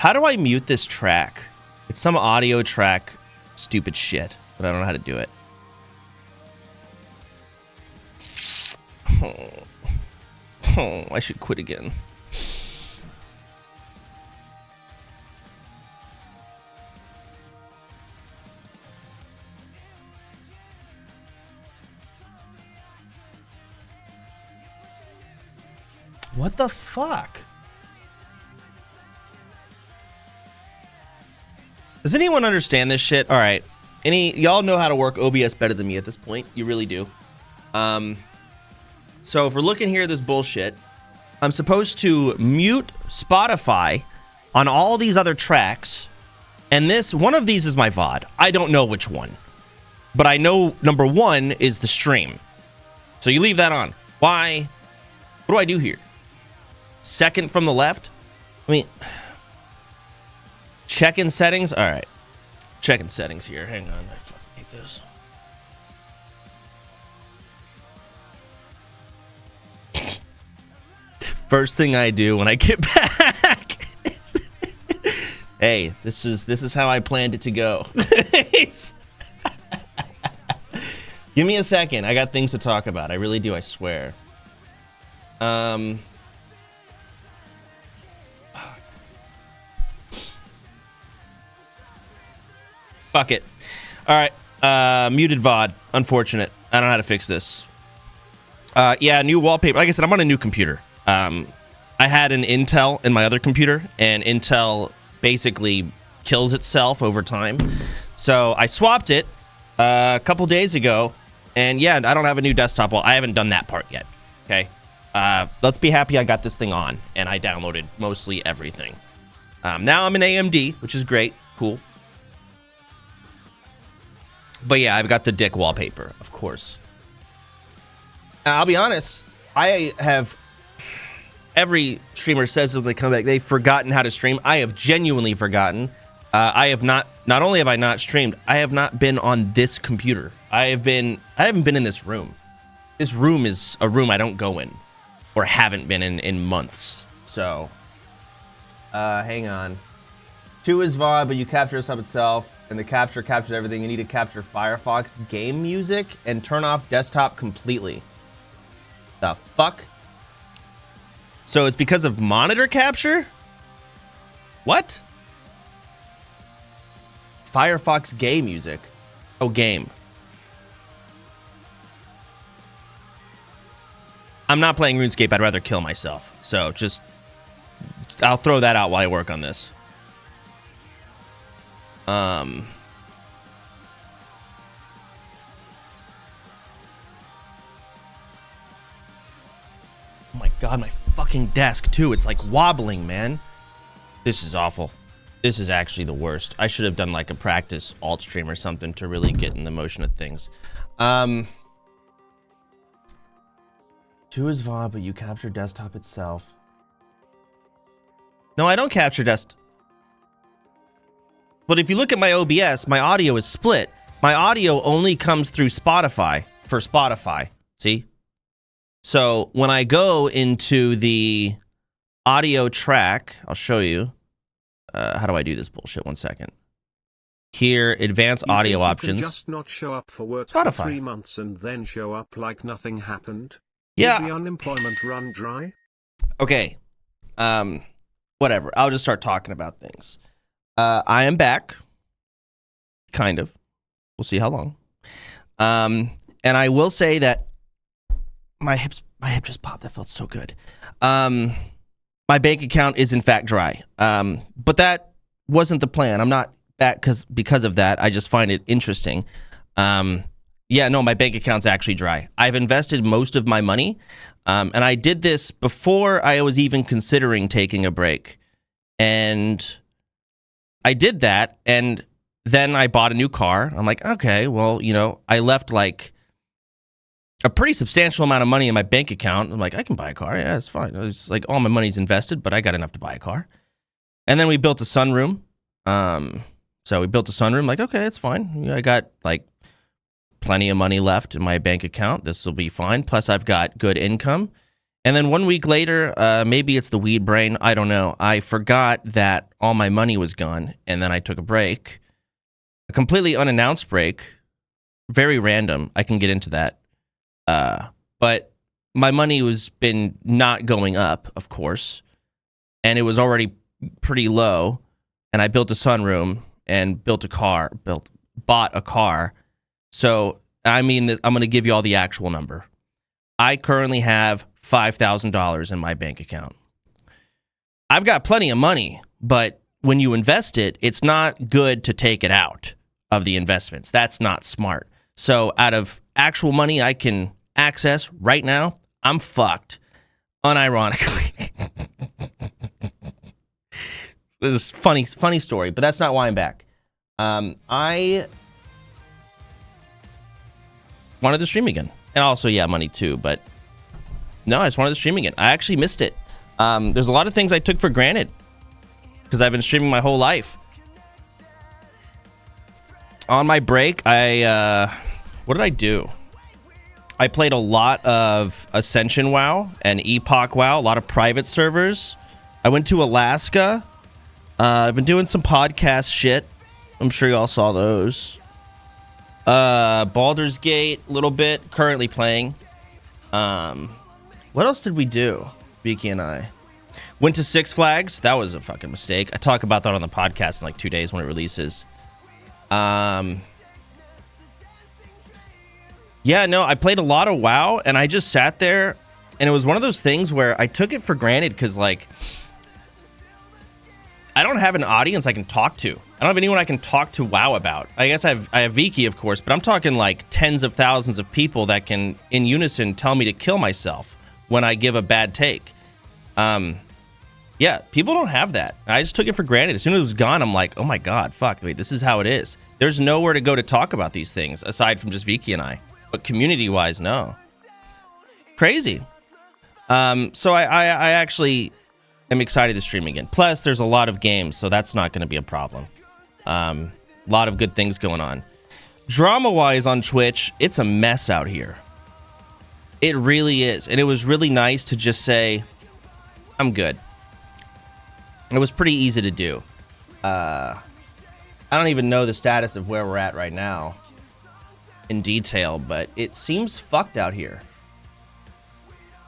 How do I mute this track? It's some audio track, stupid shit, but I don't know how to do it. Oh, I should quit again. What the fuck? Does anyone understand this shit? All right. Y'all know how to work OBS better than me at this point. You really do. So if we're looking here at this bullshit, I'm supposed to mute Spotify on all these other tracks. And one of these is my VOD. I don't know which one. But I know number one is the stream. So you leave that on. Why? What do I do here? Second from the left? I mean, check in settings. All right. Checking settings here. Hang on. I fucking hate this. First thing I do when I get back is, hey, this is how I planned it to go. Give me a second. I got things to talk about. I really do, I swear. Fuck it. All right. Muted VOD. Unfortunate. I don't know how to fix this. Yeah, new wallpaper. Like I said, I'm on a new computer. I had an Intel in my other computer, and Intel basically kills itself over time. So I swapped it a couple days ago, and yeah, I don't have a new desktop wall. I haven't done that part yet. Okay. Let's be happy I got this thing on, and I downloaded mostly everything. Now I'm in AMD, which is great. Cool. But yeah, I've got the dick wallpaper, of course. I'll be honest, I have... Every streamer says when they come back, they've forgotten how to stream. I have genuinely forgotten. I have not only have I not streamed, I have not been on this computer. I haven't been in this room. This room is a room I don't go in, or haven't been in months. So, hang on. 2 is VOD, but you capture the sub itself, and the capture captures everything. You need to capture Firefox game music and turn off desktop completely. The fuck? So it's because of monitor capture? What? Firefox game music. Oh, game. I'm not playing RuneScape. I'd rather kill myself. So just... I'll throw that out while I work on this. Oh my god, my fucking desk too. It's like wobbling, man. This is awful. This is actually the worst. I should have done like a practice alt stream or something to really get in the motion of things. 2 is VOD, but you capture desktop itself. No, I don't capture desktop. But if you look at my OBS, my audio is split. My audio only comes through Spotify for Spotify. See? So when I go into the audio track, I'll show you. How do I do this bullshit? 1 second. Here, advanced audio options. Just not show up for work Spotify. for 3 months and then show up like nothing happened. Yeah. Did the unemployment run dry? Okay. Whatever. I'll just start talking about things. I am back. Kind of. We'll see how long. And I will say that my hip just popped. That felt so good. My bank account is in fact dry. But that wasn't the plan. I'm not back because of that. I just find it interesting. Yeah, no, my bank account's actually dry. I've invested most of my money. And I did this before I was even considering taking a break. And I did that, and then I bought a new car. I'm like, okay, well, you know, I left like a pretty substantial amount of money in my bank account. I'm like, I can buy a car. Yeah, it's fine. It's like all my money's invested, but I got enough to buy a car. And then we built a sunroom. So we built a sunroom. Like, okay, it's fine. You know, I got like plenty of money left in my bank account. This will be fine. Plus, I've got good income. And then 1 week later, maybe it's the weed brain, I don't know. I forgot that all my money was gone, and then I took a break. A completely unannounced break. Very random. I can get into that. But my money was been not going up, of course. And it was already pretty low. And I built a sunroom and bought a car. So, I mean, I'm going to give you all the actual number. I currently have $5,000 in my bank account. I've got plenty of money, but when you invest it, it's not good to take it out of the investments. That's not smart. So out of actual money I can access right now, I'm fucked. Unironically. This is funny story, but that's not why I'm back. I wanted to stream again. And also, yeah, money too, but no, I just wanted to stream again. I actually missed it. There's a lot of things I took for granted because I've been streaming my whole life. On my break, what did I do? I played a lot of Ascension WoW and Epoch WoW, a lot of private servers. I went to Alaska. I've been doing some podcast shit. I'm sure you all saw those. Baldur's Gate, a little bit. Currently playing. What else did we do? Vicky and I went to Six Flags. That was a fucking mistake. I talk about that on the podcast in like 2 days when it releases. Yeah, no, I played a lot of WoW, and I just sat there, and it was one of those things where I took it for granted because, like, I don't have an audience I can talk to. I don't have anyone I can talk to WoW about. I guess I have Vicky, of course, but I'm talking like tens of thousands of people that can, in unison, tell me to kill myself when I give a bad take. Yeah, people don't have that. I just took it for granted. As soon as it was gone, I'm like, oh my God, fuck, wait, this is how it is. There's nowhere to go to talk about these things aside from just Vicky and I. But community-wise, no. Crazy. So I actually am excited to stream again. Plus, there's a lot of games, so that's not going to be a problem. A lot of good things going on. Drama-wise on Twitch, it's a mess out here. It really is. And it was really nice to just say, I'm good. It was pretty easy to do. I don't even know the status of where we're at right now in detail, but it seems fucked out here.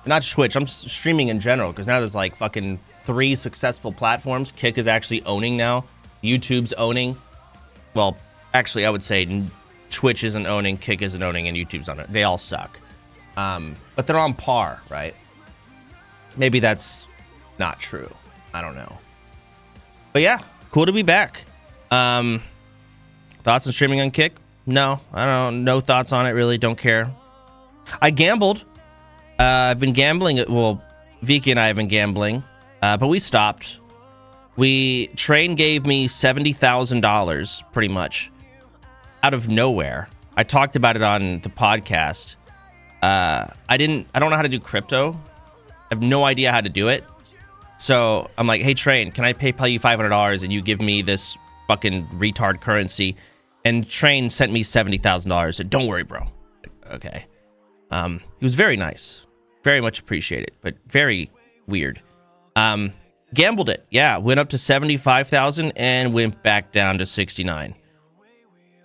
Not Twitch, I'm streaming in general, because now there's like fucking 3 successful platforms. Kick is actually owning now. YouTube's owning. Well, actually, I would say Twitch isn't owning, Kick isn't owning, and YouTube's on it. They all suck. But they're on par, right? Maybe that's not true. I don't know. But yeah, cool to be back. Thoughts on streaming on Kick? No, I don't. No thoughts on it, really. Don't care. I gambled. I've been gambling. Well, Vicky and I have been gambling, but we stopped. Train gave me $70,000 pretty much out of nowhere. I talked about it on the podcast. I don't know how to do crypto. I have no idea how to do it. So I'm like, hey, Train, can I PayPal you $500 and you give me this fucking retard currency? And Train sent me $70,000. Said, don't worry, bro. Okay. It was very nice. Very much appreciated, but very weird. Gambled it. Yeah, went up to 75,000 and went back down to 69.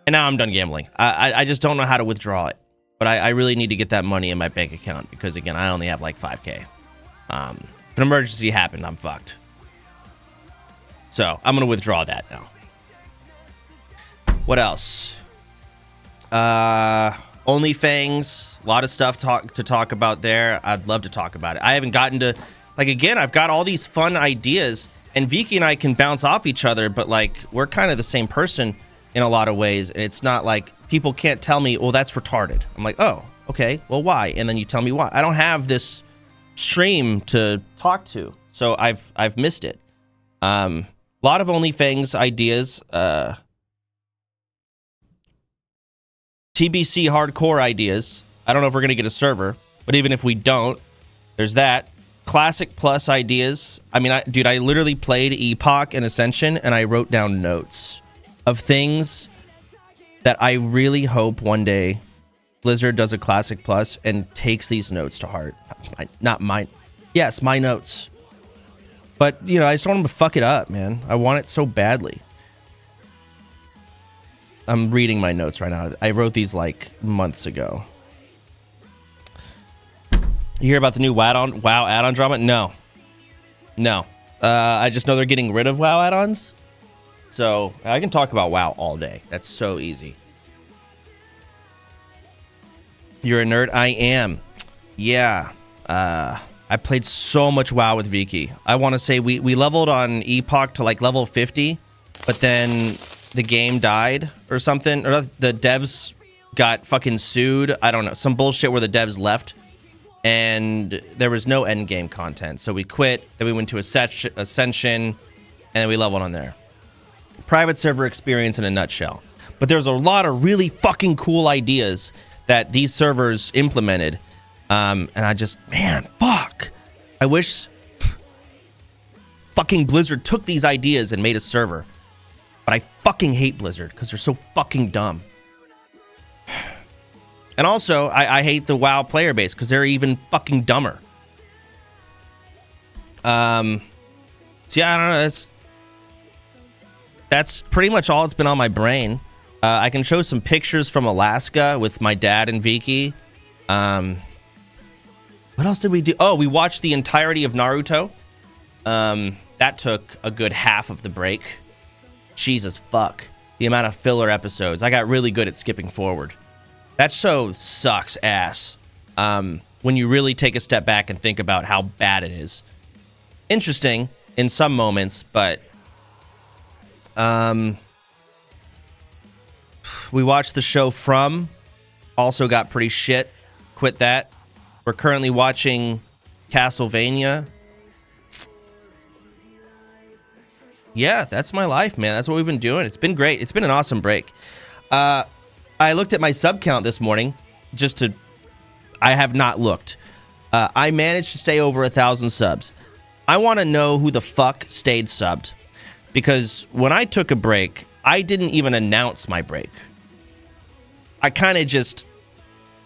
And now I'm done gambling. I just don't know how to withdraw it. But I really need to get that money in my bank account because, again, I only have like 5K. If an emergency happened, I'm fucked. So I'm going to withdraw that now. What else? OnlyFans, a lot of stuff to talk about there. I'd love to talk about it. I haven't gotten to, like, again, I've got all these fun ideas, and Vicky and I can bounce off each other, but, like, we're kind of the same person in a lot of ways. And it's not like people can't tell me, well, that's retarded. I'm like, oh, okay, well, why? And then you tell me why. I don't have this stream to talk to, so I've missed it. A lot of OnlyFans ideas. TBC hardcore ideas. I don't know if we're going to get a server, but even if we don't, there's that. Classic Plus ideas. I mean, dude, I literally played Epoch and Ascension, and I wrote down notes of things that I really hope one day Blizzard does a Classic Plus and takes these notes to heart. Not mine. Yes, my notes. But, you know, I just want them to fuck it up, man. I want it so badly. I'm reading my notes right now. I wrote these like months ago. You hear about the new WoW add-on drama? No. No. I just know they're getting rid of WoW add-ons. So, I can talk about WoW all day. That's so easy. You're a nerd? I am. Yeah. I played so much WoW with Viki. I want to say we leveled on Epoch to like level 50, but then the game died or something. Or the devs got fucking sued. I don't know. Some bullshit where the devs left. And there was no end game content. So we quit. Then we went to Ascension. And then we leveled on there. Private server experience in a nutshell. But there's a lot of really fucking cool ideas that these servers implemented. And I just, man, fuck. I wish fucking Blizzard took these ideas and made a server. But I fucking hate Blizzard because they're so fucking dumb. And also, I hate the WoW player base because they're even fucking dumber. So yeah, I don't know. That's pretty much all that's been on my brain. I can show some pictures from Alaska with my dad and Viki. What else did we do? Oh, we watched the entirety of Naruto. That took a good half of the break. Jesus fuck. The amount of filler episodes. I got really good at skipping forward. That show sucks ass. When you really take a step back and think about how bad it is. Interesting in some moments, but we watched the show From. Also got pretty shit. Quit that. We're currently watching Castlevania. Yeah, that's my life, man. That's what we've been doing. It's been great. It's been an awesome break. I looked at my sub count this morning I have not looked. I managed to stay over 1,000 subs. I want to know who the fuck stayed subbed. Because when I took a break, I didn't even announce my break. I kind of just...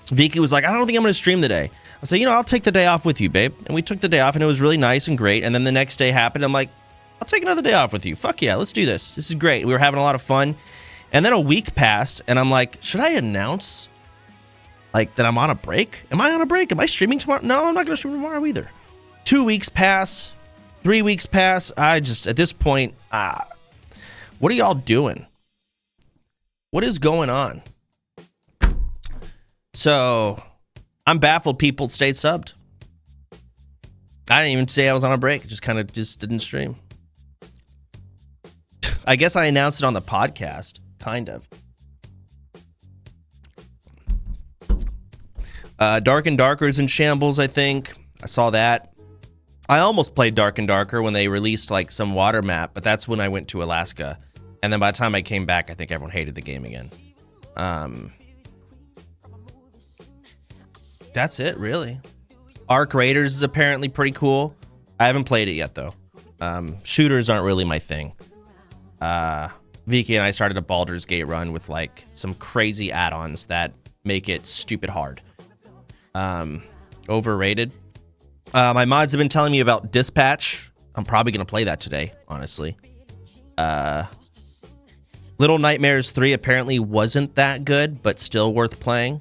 Viki was like, I don't think I'm going to stream today. I said, you know, I'll take the day off with you, babe. And we took the day off, and it was really nice and great. And then the next day happened. I'm like, I'll take another day off with you. Fuck yeah, let's do this. This is great. We were having a lot of fun. And then a week passed, and I'm like, should I announce, like, that I'm on a break? Am I on a break? Am I streaming tomorrow? No, I'm not going to stream tomorrow either. 2 weeks pass. 3 weeks pass. I just, at this point, what are y'all doing? What is going on? So, I'm baffled people stayed subbed. I didn't even say I was on a break. I just kind of didn't stream. I guess I announced it on the podcast. Kind of. Dark and Darker is in shambles, I think. I saw that. I almost played Dark and Darker when they released like some water map, but that's when I went to Alaska. And then by the time I came back, I think everyone hated the game again. That's it, really. Arc Raiders is apparently pretty cool. I haven't played it yet, though. Shooters aren't really my thing. Viki and I started a Baldur's Gate run with like some crazy add-ons that make it stupid hard. Overrated. My mods have been telling me about Dispatch. I'm probably going to play that today, honestly. Little Nightmares 3 apparently wasn't that good, but still worth playing.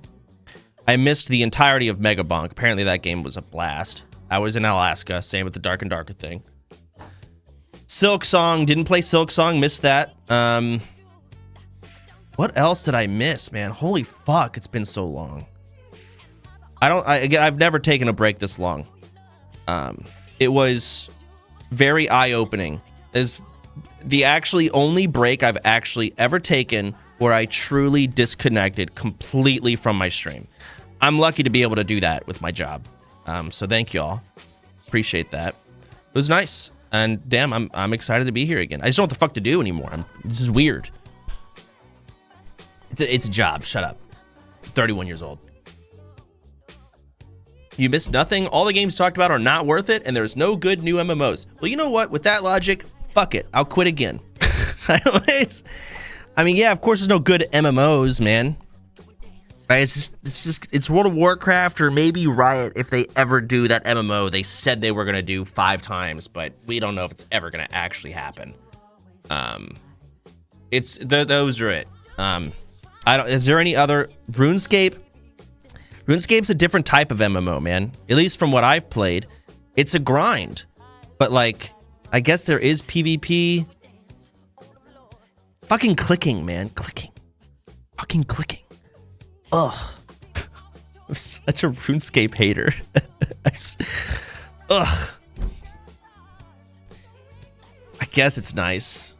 I missed the entirety of Megabonk. Apparently that game was a blast. I was in Alaska, same with the Dark and Darker thing. Silk Song, didn't play Silk Song, missed that. What else did I miss, man? Holy fuck, it's been so long. I've never taken a break this long. It was very eye-opening. It's the actually only break I've actually ever taken where I truly disconnected completely from my stream. I'm lucky to be able to do that with my job. So thank you all. Appreciate that. It was nice. And damn, I'm excited to be here again. I just don't know what the fuck to do anymore. This is weird. It's a job. Shut up. I'm 31 years old. You missed nothing. All the games talked about are not worth it, and there's no good new MMOs. Well, you know what? With that logic, fuck it. I'll quit again. I mean, yeah, of course there's no good MMOs, man. Right? It's World of Warcraft or maybe Riot if they ever do that MMO they said they were gonna do 5 times, but we don't know if it's ever gonna actually happen. Those are it. Is there any other RuneScape? RuneScape's a different type of MMO, man. At least from what I've played, it's a grind. But like, I guess there is PvP. Fucking clicking, man. Fucking clicking. Ugh. I'm such a RuneScape hater. Ugh. I guess it's nice.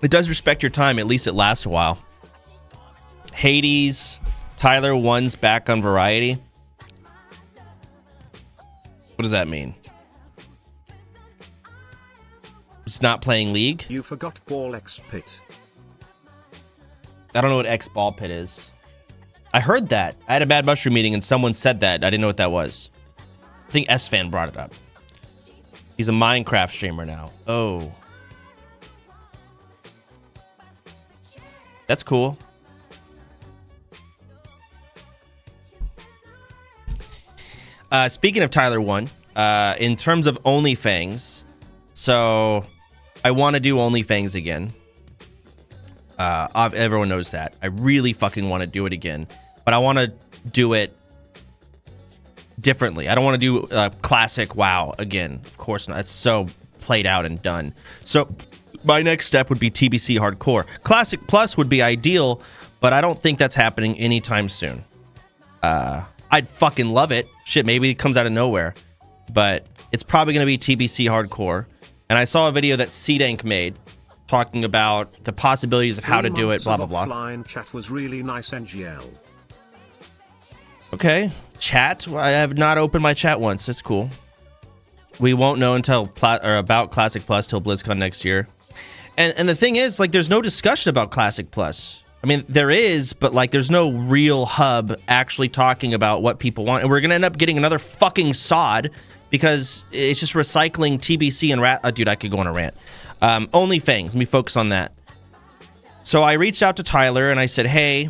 It does respect your time. At least it lasts a while. Hades. Tyler 1's back on Variety. What does that mean? It's not playing League? You forgot Ball X Pit. I don't know what X Ball Pit is. I heard that. I had a Bad Mushroom meeting and someone said that. I didn't know what that was. I think S-Fan brought it up. He's a Minecraft streamer now. Oh. That's cool. Speaking of Tyler 1, in terms of OnlyFans, so I want to do OnlyFans again. Everyone knows that. I really fucking want to do it again, but I want to do it differently. I don't want to do classic WoW again. Of course not. It's so played out and done. So my next step would be TBC Hardcore. Classic Plus would be ideal, but I don't think that's happening anytime soon. I'd fucking love it. Shit, maybe it comes out of nowhere, but it's probably going to be TBC Hardcore. And I saw a video that C-Dank made talking about the possibilities of how to do it, blah, blah, blah. Offline chat was really nice, NGL. Okay. Chat? Well, I have not opened my chat once. It's cool. We won't know until about Classic Plus till BlizzCon next year. And the thing is, like, there's no discussion about Classic Plus. I mean, there is, but, like, there's no real hub actually talking about what people want. And we're going to end up getting another fucking sod because it's just recycling TBC and dude, I could go on a rant. OnlyFans, let me focus on that. So I reached out to Tyler and I said, hey,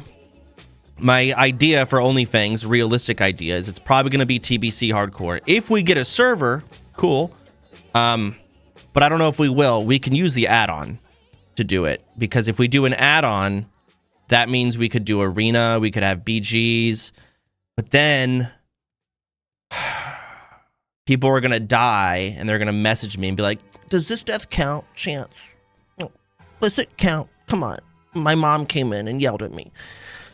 my idea for OnlyFans, realistic idea, is it's probably going to be TBC Hardcore. If we get a server, cool. But I don't know if we will. We can use the add-on to do it. Because if we do an add-on, that means we could do Arena, we could have BGs. But then people are going to die and they're going to message me and be like, does this death count? Chance. Does it count? Come on. My mom came in and yelled at me.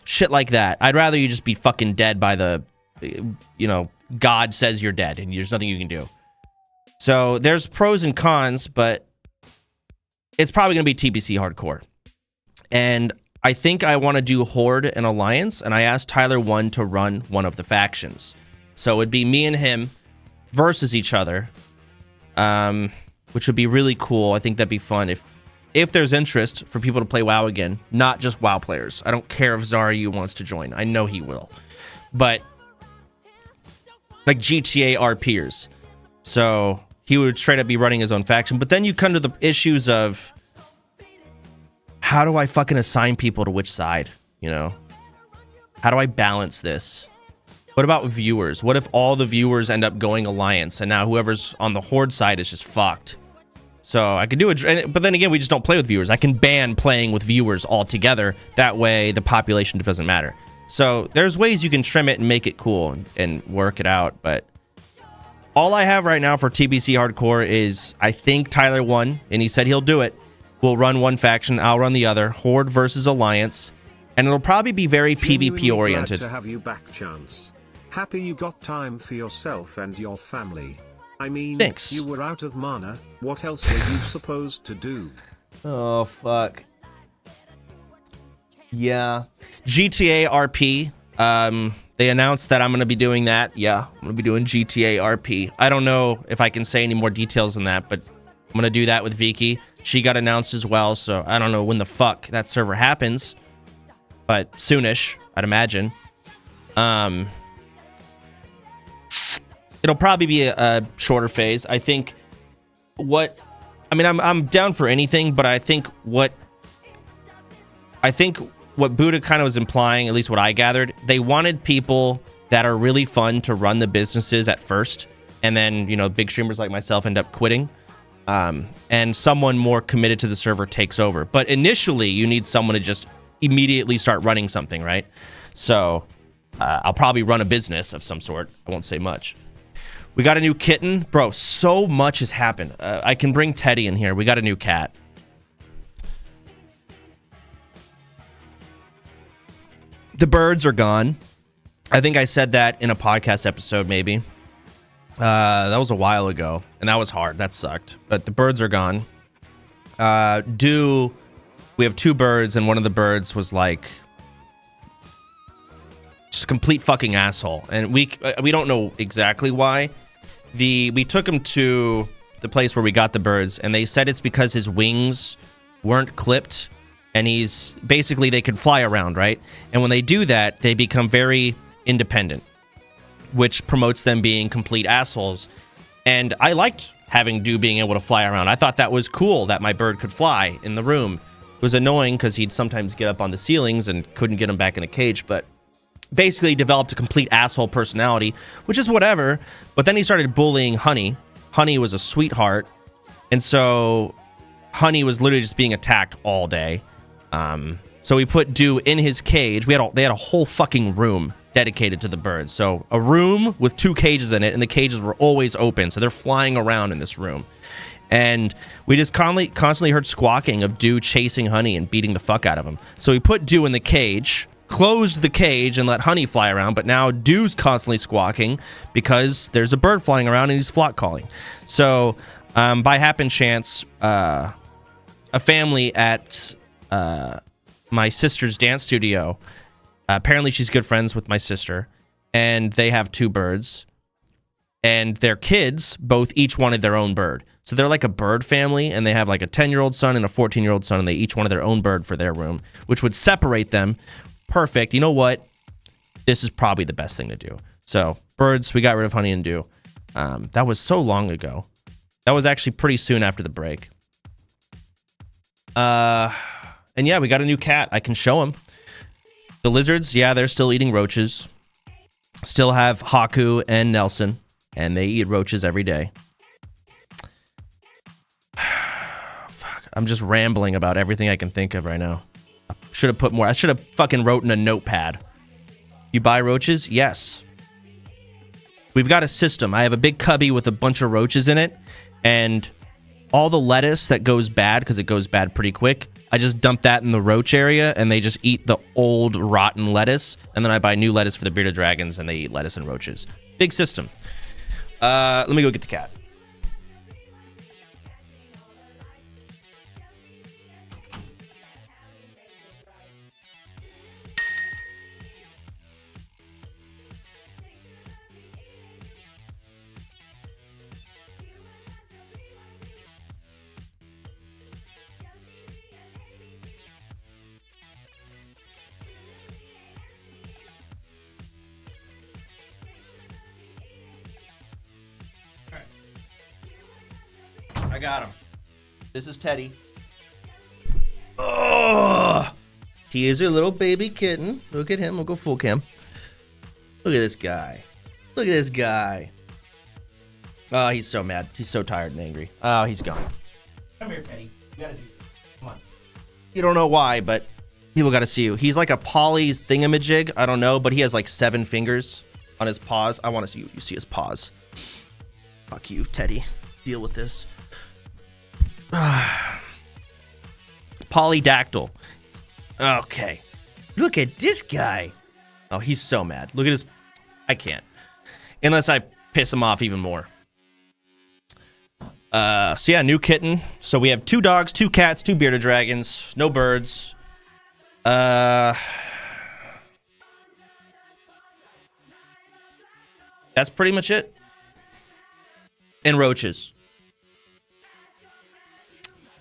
Shit like that. I'd rather you just be fucking dead by the, you know, God says you're dead and there's nothing you can do. So there's pros and cons, but it's probably going to be TBC Hardcore. And I think I want to do Horde and Alliance, and I asked Tyler 1 to run one of the factions. So it'd be me and him versus each other, which would be really cool. I think that'd be fun if there's interest for people to play WoW again, not just WoW players. I don't care if Zaryu wants to join. I know he will. But like GTA RPers. So he would straight up be running his own faction. But then you come to the issues of how do I fucking assign people to which side, you know? How do I balance this? What about viewers? What if all the viewers end up going Alliance and now whoever's on the Horde side is just fucked? So I could do it, but then again, we just don't play with viewers. I can ban playing with viewers altogether. That way the population doesn't matter. So there's ways you can trim it and make it cool and work it out. But all I have right now for TBC Hardcore is I think Tyler 1, and he said he'll do it. We'll run one faction, I'll run the other. Horde versus Alliance. And it'll probably be very PvP oriented. Glad to have you back, Chance. Happy you got time for yourself and your family. I mean, thanks. You were out of mana. What else were you supposed to do? Oh, fuck. Yeah. GTA RP. They announced that I'm going to be doing that. Yeah, I'm going to be doing GTA RP. I don't know if I can say any more details than that, but I'm going to do that with Viki. She got announced as well, so I don't know when the fuck that server happens. But soonish, I'd imagine. It'll probably be a shorter phase. I think I'm down for anything, but I think what Buddha kind of was implying, at least what I gathered, they wanted people that are really fun to run the businesses at first, and then, you know, big streamers like myself end up quitting, and someone more committed to the server takes over. But initially, you need someone to just immediately start running something, right? So I'll probably run a business of some sort. I won't say much. We got a new kitten. Bro, so much has happened. I can bring Teddy in here. We got a new cat. The birds are gone. I think I said that in a podcast episode, maybe. That was a while ago, and that was hard. That sucked. But the birds are gone. We have 2 birds, and one of the birds was like just a complete fucking asshole, and we don't know exactly why. We took him to the place where we got the birds, and they said it's because his wings weren't clipped, and he's basically, they can fly around, right? And when they do that, they become very independent, which promotes them being complete assholes. And I liked having Dew being able to fly around. I thought that was cool that my bird could fly in the room. It was annoying because he'd sometimes get up on the ceilings and couldn't get him back in a cage, but basically developed a complete asshole personality, which is whatever. But then he started bullying Honey. Honey was a sweetheart, and so Honey was literally just being attacked all day. So we put Dew in his cage. They had a whole fucking room dedicated to the birds. So a room with 2 cages in it, and the cages were always open, so they're flying around in this room. And we just constantly heard squawking of Dew chasing Honey and beating the fuck out of him. So we put Dew in the cage, closed the cage, and let Honey fly around, but now Dew's constantly squawking because there's a bird flying around and he's flock calling. So by happen chance, a family at my sister's dance studio, apparently she's good friends with my sister, and they have 2 birds, and their kids each wanted their own bird. So they're like a bird family, and they have like a 10-year-old son and a 14-year-old son, and they each wanted their own bird for their room, which would separate them. Perfect. You know what? This is probably the best thing to do. So birds, we got rid of Honey and Dew. That was so long ago. That was actually pretty soon after the break. And yeah, we got a new cat. I can show him. The lizards, yeah, they're still eating roaches. Still have Haku and Nelson, and they eat roaches every day. Fuck, I'm just rambling about everything I can think of right now. I should have put more. I should have fucking wrote in a notepad. You buy roaches? Yes. We've got a system. I have a big cubby with a bunch of roaches in it, and all the lettuce that goes bad, because it goes bad pretty quick, I just dump that in the roach area, and they just eat the old rotten lettuce, and then I buy new lettuce for the bearded dragons, and they eat lettuce and roaches. Big system. Let me go get the cat. I got him. This is Teddy. Oh, he is a little baby kitten. Look at him. We'll go full cam. Look at this guy. Look at this guy. Oh, he's so mad. He's so tired and angry. Oh, he's gone. Come here, Teddy. You gotta do this. Come on. You don't know why, but people gotta see you. He's like a poly thingamajig. I don't know, but he has like 7 fingers on his paws. I want to see you. You see his paws. Fuck you, Teddy. Deal with this. Polydactyl. Okay. Look at this guy. Oh, he's so mad. Look at his... I can't. Unless I piss him off even more. So yeah, new kitten. So we have 2 dogs, 2 cats, 2 bearded dragons. No birds. That's pretty much it. And roaches.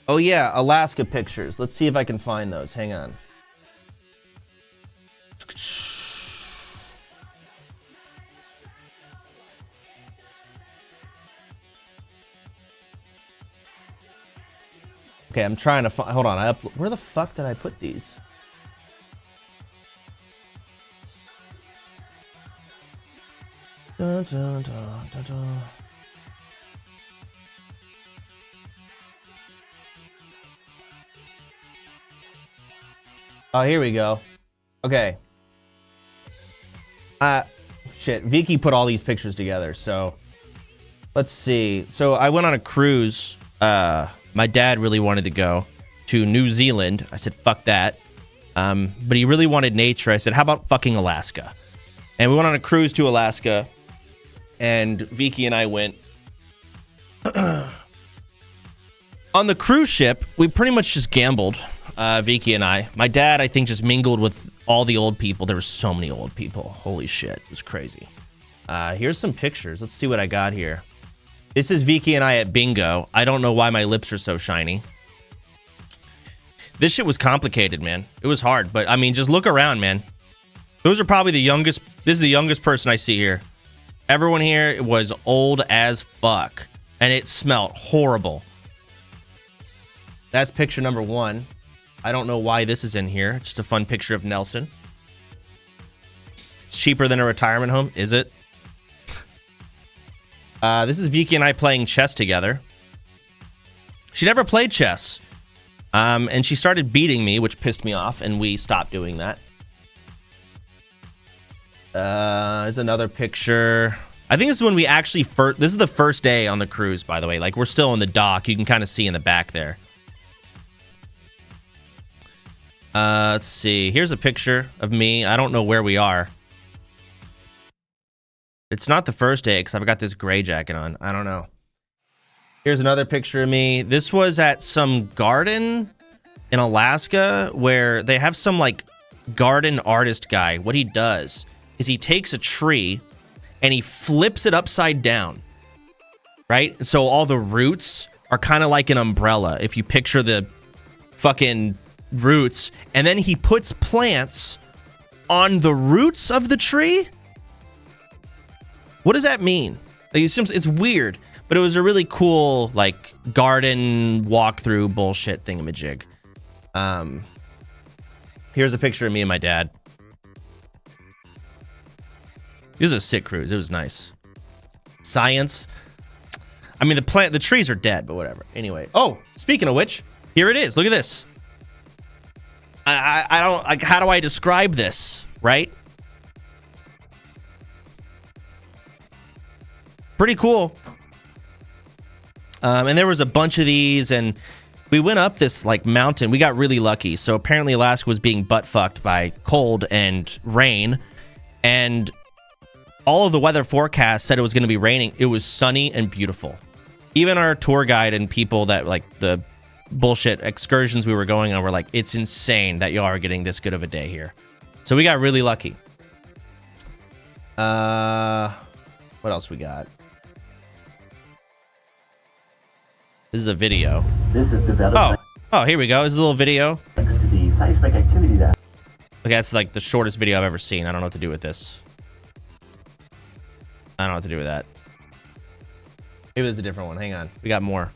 Oh yeah, Alaska pictures. Let's see if I can find those. Hang on. Okay, I'm trying to find. Hold on. Where the fuck did I put these? Oh, here we go. Okay. Shit. Vicky put all these pictures together, so let's see. So I went on a cruise. My dad really wanted to go to New Zealand. I said, fuck that. But he really wanted nature. I said, how about fucking Alaska? And we went on a cruise to Alaska, and Vicky and I went. On the cruise ship, we pretty much just gambled, Vicky and I. My dad, I think, just mingled with all the old people. There were so many old people. Holy shit, it was crazy. Here's some pictures. Let's see what I got here. This is Vicky and I at bingo. I don't know why my lips are so shiny. This shit was complicated, man. It was hard, but I mean, just look around, man. Those are probably the youngest. This is the youngest person I see here. Everyone here was old as fuck, and it smelled horrible. That's picture number 1. I don't know why this is in here. Just a fun picture of Nelson. It's cheaper than a retirement home, is it? This is Vicky and I playing chess together. She never played chess. And she started beating me, which pissed me off, and we stopped doing that. There's another picture. I think this is when we actually this is the first day on the cruise, by the way. Like, we're still on the dock. You can kind of see in the back there. Let's see. Here's a picture of me. I don't know where we are. It's not the first day because I've got this gray jacket on. I don't know. Here's another picture of me. This was at some garden in Alaska where they have some, like, garden artist guy. What he does is he takes a tree and he flips it upside down, right? So all the roots are kind of like an umbrella. If you picture the fucking roots, and then he puts plants on the roots of the tree. What does that mean? Like, it's weird, but it was a really cool, like, garden walkthrough bullshit thingamajig. Here's a picture of me and my dad. It was a sick cruise. It was nice. Science. I mean, the trees are dead, but whatever. Anyway. Oh, speaking of which, here it is. Look at this. I don't, like, how do I describe this, right? Pretty cool. And there was a bunch of these, and we went up this, like, mountain. We got really lucky. So apparently Alaska was being butt-fucked by cold and rain, and all of the weather forecasts said it was going to be raining. It was sunny and beautiful. Even our tour guide and people that, like, the bullshit excursions we were going on were like, it's insane that y'all are getting this good of a day here. So we got really lucky. What else we got? This is a video. This is developed. Oh, here we go. This is a little video. Thanks to the seismic activity that. Okay, that's like the shortest video I've ever seen. I don't know what to do with this. I don't know what to do with that. Maybe there's a different one. Hang on. We got more.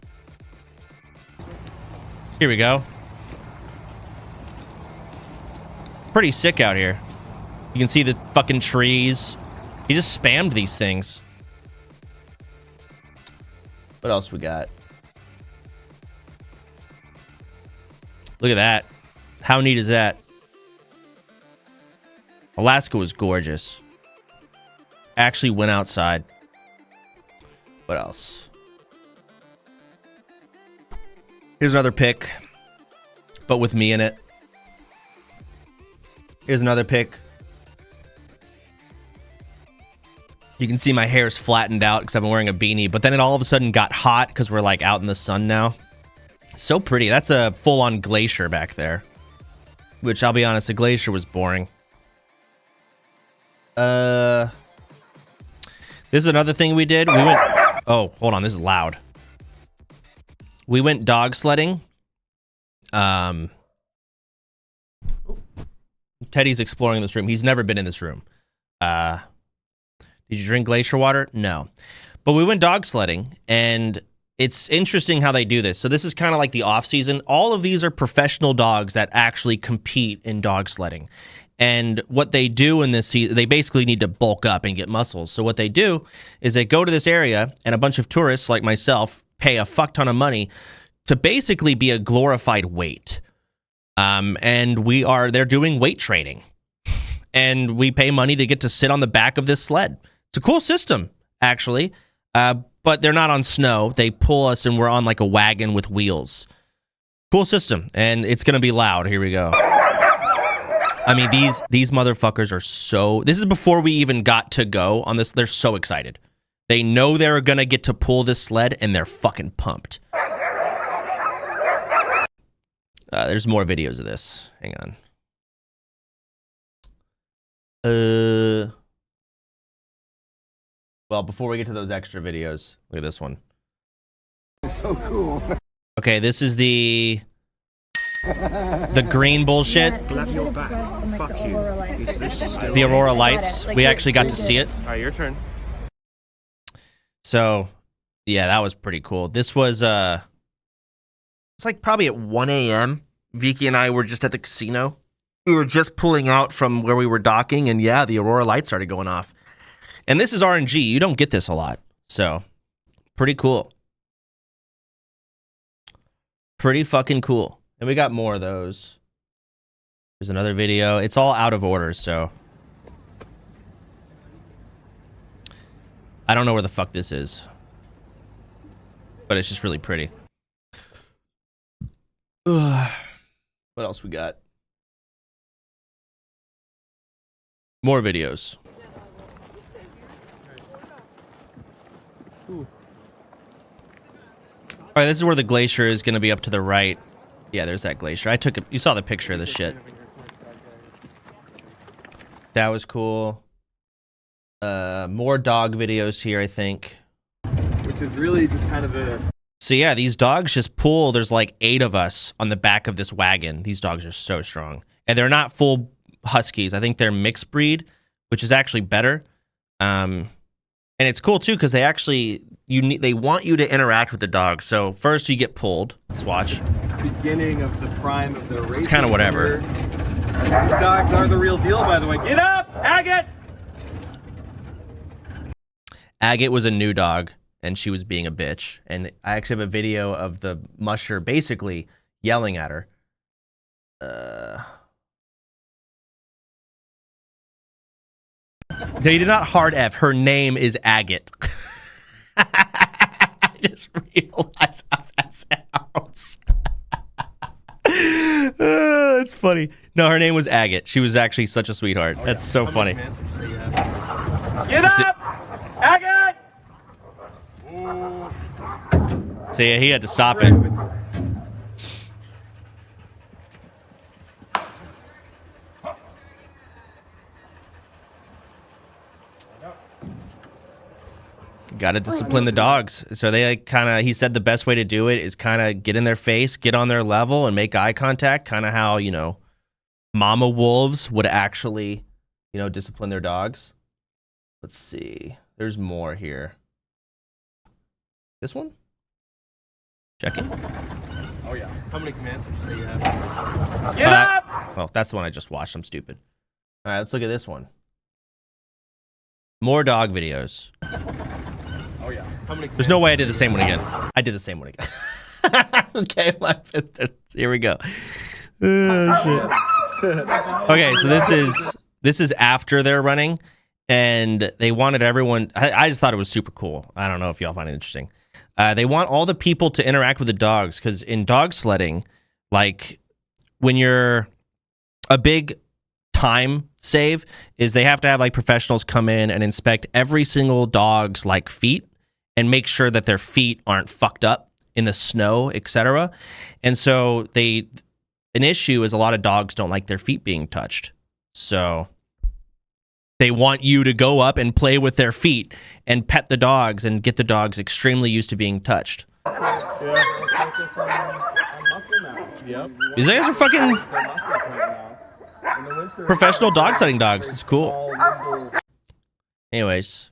Here we go. Pretty sick out here. You can see the fucking trees. He just spammed these things. What else we got? Look at that. How neat is that? Alaska was gorgeous. Actually went outside. What else? Here's another pic, but with me in it. Here's another pic. You can see my hair's flattened out because I've been wearing a beanie, but then it all of a sudden got hot because we're, like, out in the sun now. So pretty. That's a full-on glacier back there, which, I'll be honest, a glacier was boring. This is another thing we did. We went... Oh, hold on. This is loud. We went dog sledding. Teddy's exploring this room. He's never been in this room. Did you drink glacier water? No. But we went dog sledding, and it's interesting how they do this. So this is kind of like the off season. All of these are professional dogs that actually compete in dog sledding. And what they do in this season, they basically need to bulk up and get muscles. So what they do is they go to this area, and a bunch of tourists like myself pay a fuck ton of money to basically be a glorified weight. And they're doing weight training. And we pay money to get to sit on the back of this sled. It's a cool system, actually. But they're not on snow. They pull us, and we're on like a wagon with wheels. Cool system, and it's gonna be loud. Here we go. I mean, these motherfuckers are so... This is before we even got to go on this. They're so excited. They know they're going to get to pull this sled, and they're fucking pumped. There's more videos of this. Hang on. Well, before we get to those extra videos, look at this one. It's so cool. Okay, this is the green bullshit. Glad you're back. Fuck you. Is this still The Aurora Lights. We actually got to see it. All right, your turn. So, yeah, that was pretty cool. This was, it's like probably at 1 a.m. Vicky and I were just at the casino. We were just pulling out from where we were docking, and yeah, the Aurora Lights started going off. And this is RNG. You don't get this a lot. So, pretty cool. Pretty fucking cool. And we got more of those. There's another video. It's all out of order, so. I don't know where the fuck this is. But it's just really pretty. Ugh. What else we got? More videos. All right, this is where the glacier is going to be up to the right. Yeah, there's that glacier. You saw the picture of this shit. That was cool. More dog videos here, I think. Which is really just kind of a... So yeah, these dogs just pull. There's like 8 of us on the back of this wagon. These dogs are so strong. And they're not full huskies. I think they're mixed breed, which is actually better. And it's cool too, because they actually... they want you to interact with the dog. So first you get pulled. Let's watch. Beginning of the prime of their race. It's kind of whatever. These dogs are the real deal, by the way. Get up, Agate! Agate was a new dog, and she was being a bitch. And I actually have a video of the musher basically yelling at her. They did not hard F. Her name is Agate. I just realized how that sounds. That's funny. No, her name was Agate. She was actually such a sweetheart. That's so funny. Get up, Agate! So yeah, he had to stop it. Got to discipline the dogs. So they like he said the best way to do it is kind of get in their face, get on their level, and make eye contact. Kind of how, mama wolves would actually, discipline their dogs. Let's see. There's more here. This one? Check it. Oh, yeah. How many commands would you say you have? Get up! Well, that's the one I just watched. I'm stupid. All right, let's look at this one. More dog videos. Oh, yeah. How many There's no way I did the same one again. I did the same one again. Okay, here we go. Oh, shit. Okay, so this is after they're running, and they wanted everyone. I just thought it was super cool. I don't know if y'all find it interesting. They want all the people to interact with the dogs, because in dog sledding, like when you're a big time save is they have to have like professionals come in and inspect every single dog's like feet and make sure that their feet aren't fucked up in the snow, etc. And so an issue is a lot of dogs don't like their feet being touched. So they want you to go up and play with their feet and pet the dogs and get the dogs extremely used to being touched. These guys are fucking professional dog sledding dogs. It's cool. Anyways,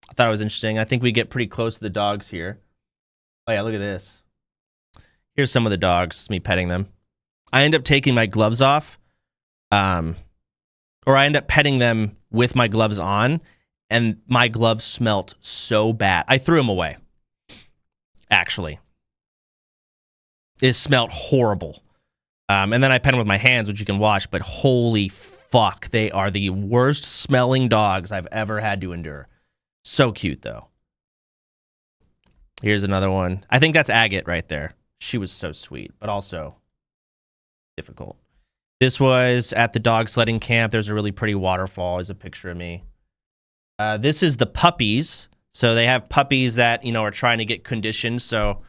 I thought it was interesting. I think we get pretty close to the dogs here. Oh yeah, look at this. Here's some of the dogs. It's me petting them. I end up taking my gloves off. or I end up petting them with my gloves on, and my gloves smelt so bad. I threw them away. Actually, it smelled horrible. And then I pet them with my hands, which you can watch. But holy fuck, they are the worst smelling dogs I've ever had to endure. So cute though. Here's another one. I think that's Agate right there. She was so sweet, but also difficult. This was at the dog sledding camp. There's a really pretty waterfall. There's a picture of me. This is the puppies. So they have puppies that, you know, are trying to get conditioned. So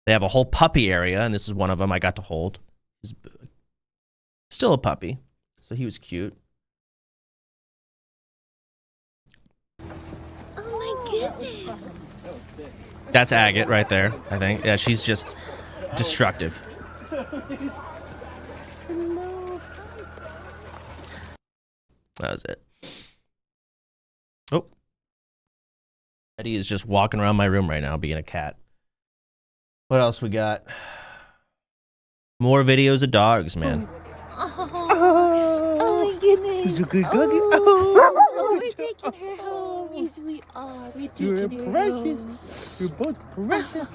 they have a whole puppy area, and this is one of them I got to hold. He's still a puppy, so he was cute. Oh my goodness. That's Agate right there, I think. Yeah, she's just destructive. That was it. Oh. Eddie is just walking around my room right now being a cat. What else we got? More videos of dogs, man. Oh my goodness. He's a good doggy. Oh, we're taking her home. Yes, we are. We're taking You're her precious. home. You're both precious.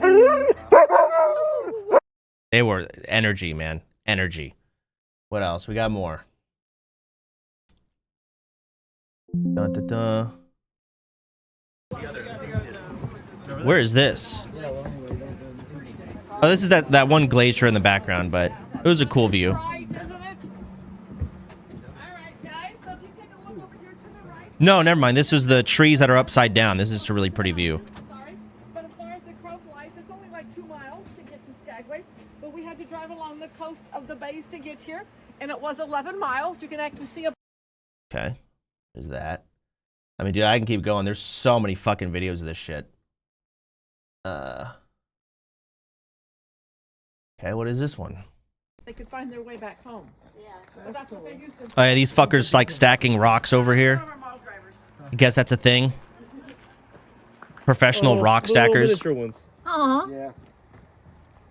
They were energy, man. Energy. What else? We got more. Dun, dun, dun. Where is this? Oh, this is that one glacier in the background, but it was a cool view. No, never mind. This was the trees that are upside down. This is a really pretty view. Sorry, but as far as the crow flies, it's only like 2 miles to get to Skagway. But we had to drive along the coast of the bays to get here, and it was 11 miles. You can actually see a. Okay, there's that. I mean, dude, I can keep going. There's so many fucking videos of this shit. Okay, what is this one? They could find their way back home. Yeah. But that's what they used to. Oh yeah, these fuckers like stacking rocks over here. I guess that's a thing. Professional rock stackers. Miniature ones. Aw. Yeah.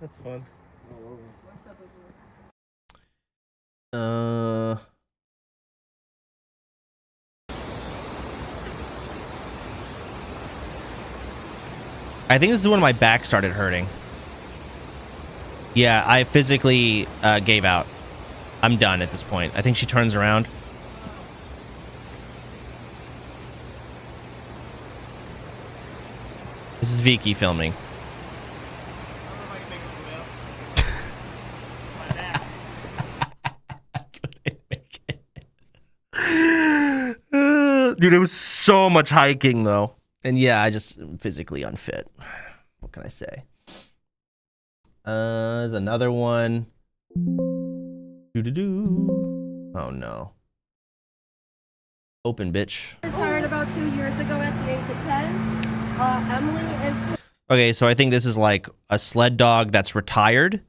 That's fun. I think this is when my back started hurting. Yeah, I physically gave out. I'm done at this point. I think she turns around. This is Vicky filming. Dude, it was so much hiking though. And yeah, I just am physically unfit. What can I say? There's another one. Doo-doo-doo. Oh no. Open, bitch. Retired about 2 years ago at the age of 10. Emily is. Okay, so I think this is like a sled dog that's retired.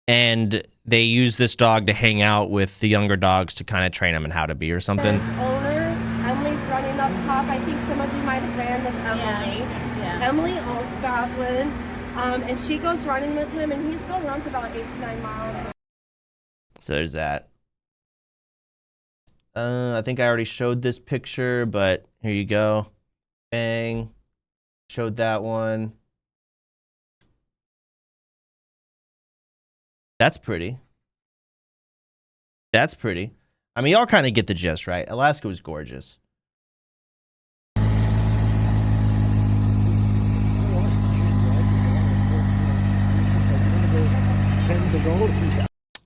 And they use this dog to hang out with the younger dogs to kind of train them in how to be or something. His owner, Emily's running up top. I think some of you might have ran with Emily. Yeah. Emily owns Goblin, and she goes running with him, and he still runs about 8 to 9 miles. So there's that. I think I already showed this picture, but here you go. Bang. Showed that one. That's pretty. That's pretty. I mean, y'all kind of get the gist, right? Alaska was gorgeous.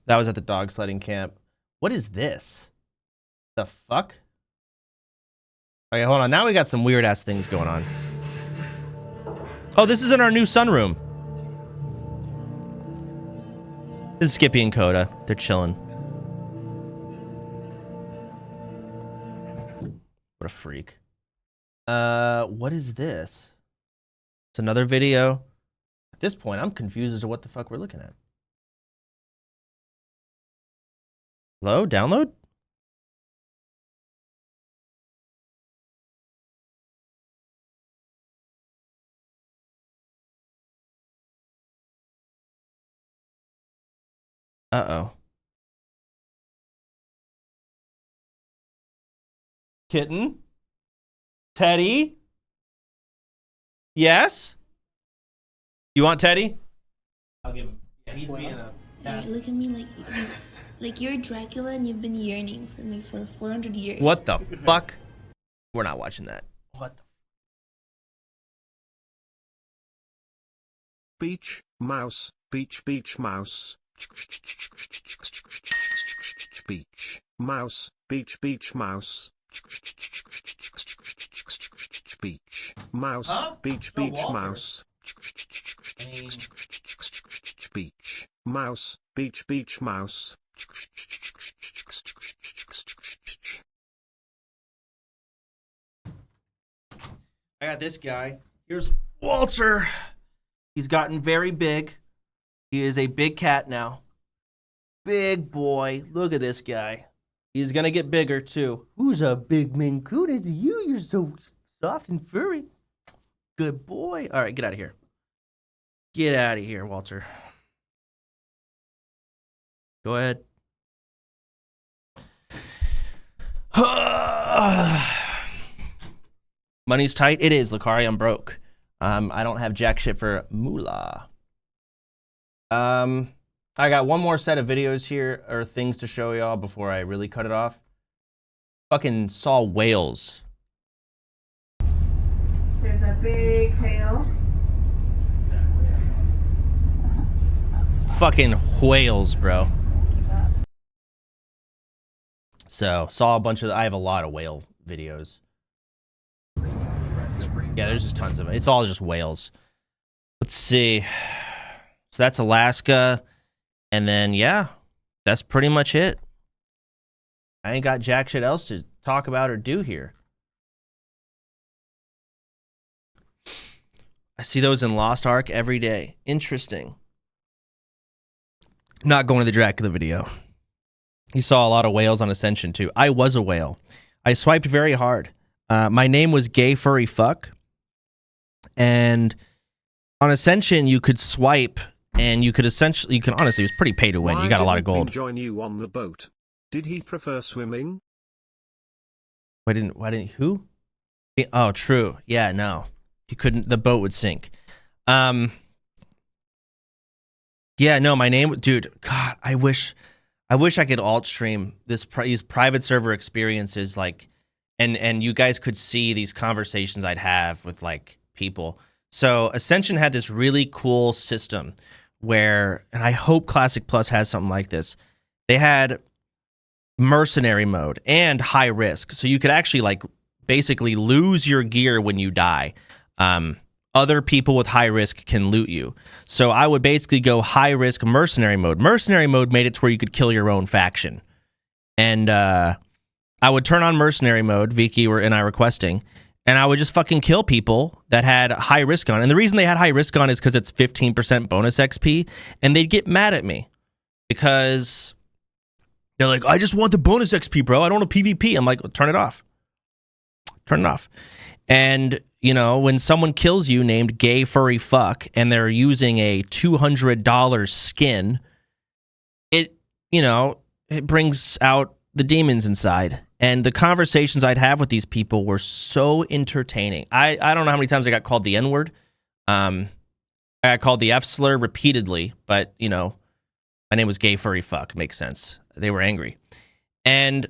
That was at the dog sledding camp. What is this? The fuck? Okay, hold on. Now we got some weird ass things going on. Oh, this is in our new sunroom. This is Skippy and Coda. They're chilling. What a freak. What is this? It's another video. At this point, I'm confused as to what the fuck we're looking at. Hello? Download? Uh-oh. Kitten? Teddy? Yes? You want Teddy? I'll give him. Yeah, he's being a... Look at me like you're Dracula and you've been yearning for me for 400 years. What the fuck? We're not watching that. What the... Beach, mouse, beach, beach, mouse. Beach, mouse, beach, beach, mouse. Beach, mouse, beach, beach, mouse. Beach, mouse, beach, beach, mouse. I got this guy. Here's Walter. He's gotten very big. He is a big cat now. Big boy. Look at this guy. He's going to get bigger, too. Who's a big mancoon? It's you. You're so soft and furry. Good boy. All right, get out of here. Get out of here, Walter. Go ahead. Money's tight. It is, Lucari. I'm broke. I don't have jack shit for moolah. I got one more set of videos here, or things to show y'all before I really cut it off. Fucking saw whales. There's a big hail. Fucking whales, bro. So, saw a bunch of... I have a lot of whale videos. Yeah, there's just tons of it. It's all just whales. Let's see. So that's Alaska. And then, yeah, that's pretty much it. I ain't got jack shit else to talk about or do here. I see those in Lost Ark every day. Interesting. Not going to the Dracula video. You saw a lot of whales on Ascension, too. I was a whale. I swiped very hard. My name was Gay Furry Fuck. And on Ascension, you could swipe, and you could honestly, it was pretty pay to win. You got a lot of gold. Join you on the boat. Did he prefer swimming? Why didn't who? Oh, true. Yeah, no. He couldn't, the boat would sink. Yeah, no, my name, dude, God, I wish I could alt stream these private server experiences, like, and you guys could see these conversations I'd have with, like, people. So Ascension had this really cool system where, and I hope Classic Plus has something like this. They had mercenary mode and high risk. So you could actually, like, basically lose your gear when you die. Other people with high risk can loot you. So I would basically go high risk mercenary mode. Mercenary mode made it to where you could kill your own faction. And I would turn on mercenary mode, Vicky and I requesting, and I would just fucking kill people that had high risk on. And the reason they had high risk on is because it's 15% bonus XP, and they'd get mad at me because they're like, I just want the bonus XP, bro. I don't want a PvP. I'm like, well, turn it off. Turn it off. And, you know, when someone kills you named Gay Furry Fuck and they're using a $200 skin, it, you know, it brings out the demons inside. And the conversations I'd have with these people were so entertaining. I don't know how many times I got called the N-word. I got called the F slur repeatedly, but, you know, my name was Gay Furry Fuck. Makes sense. They were angry. And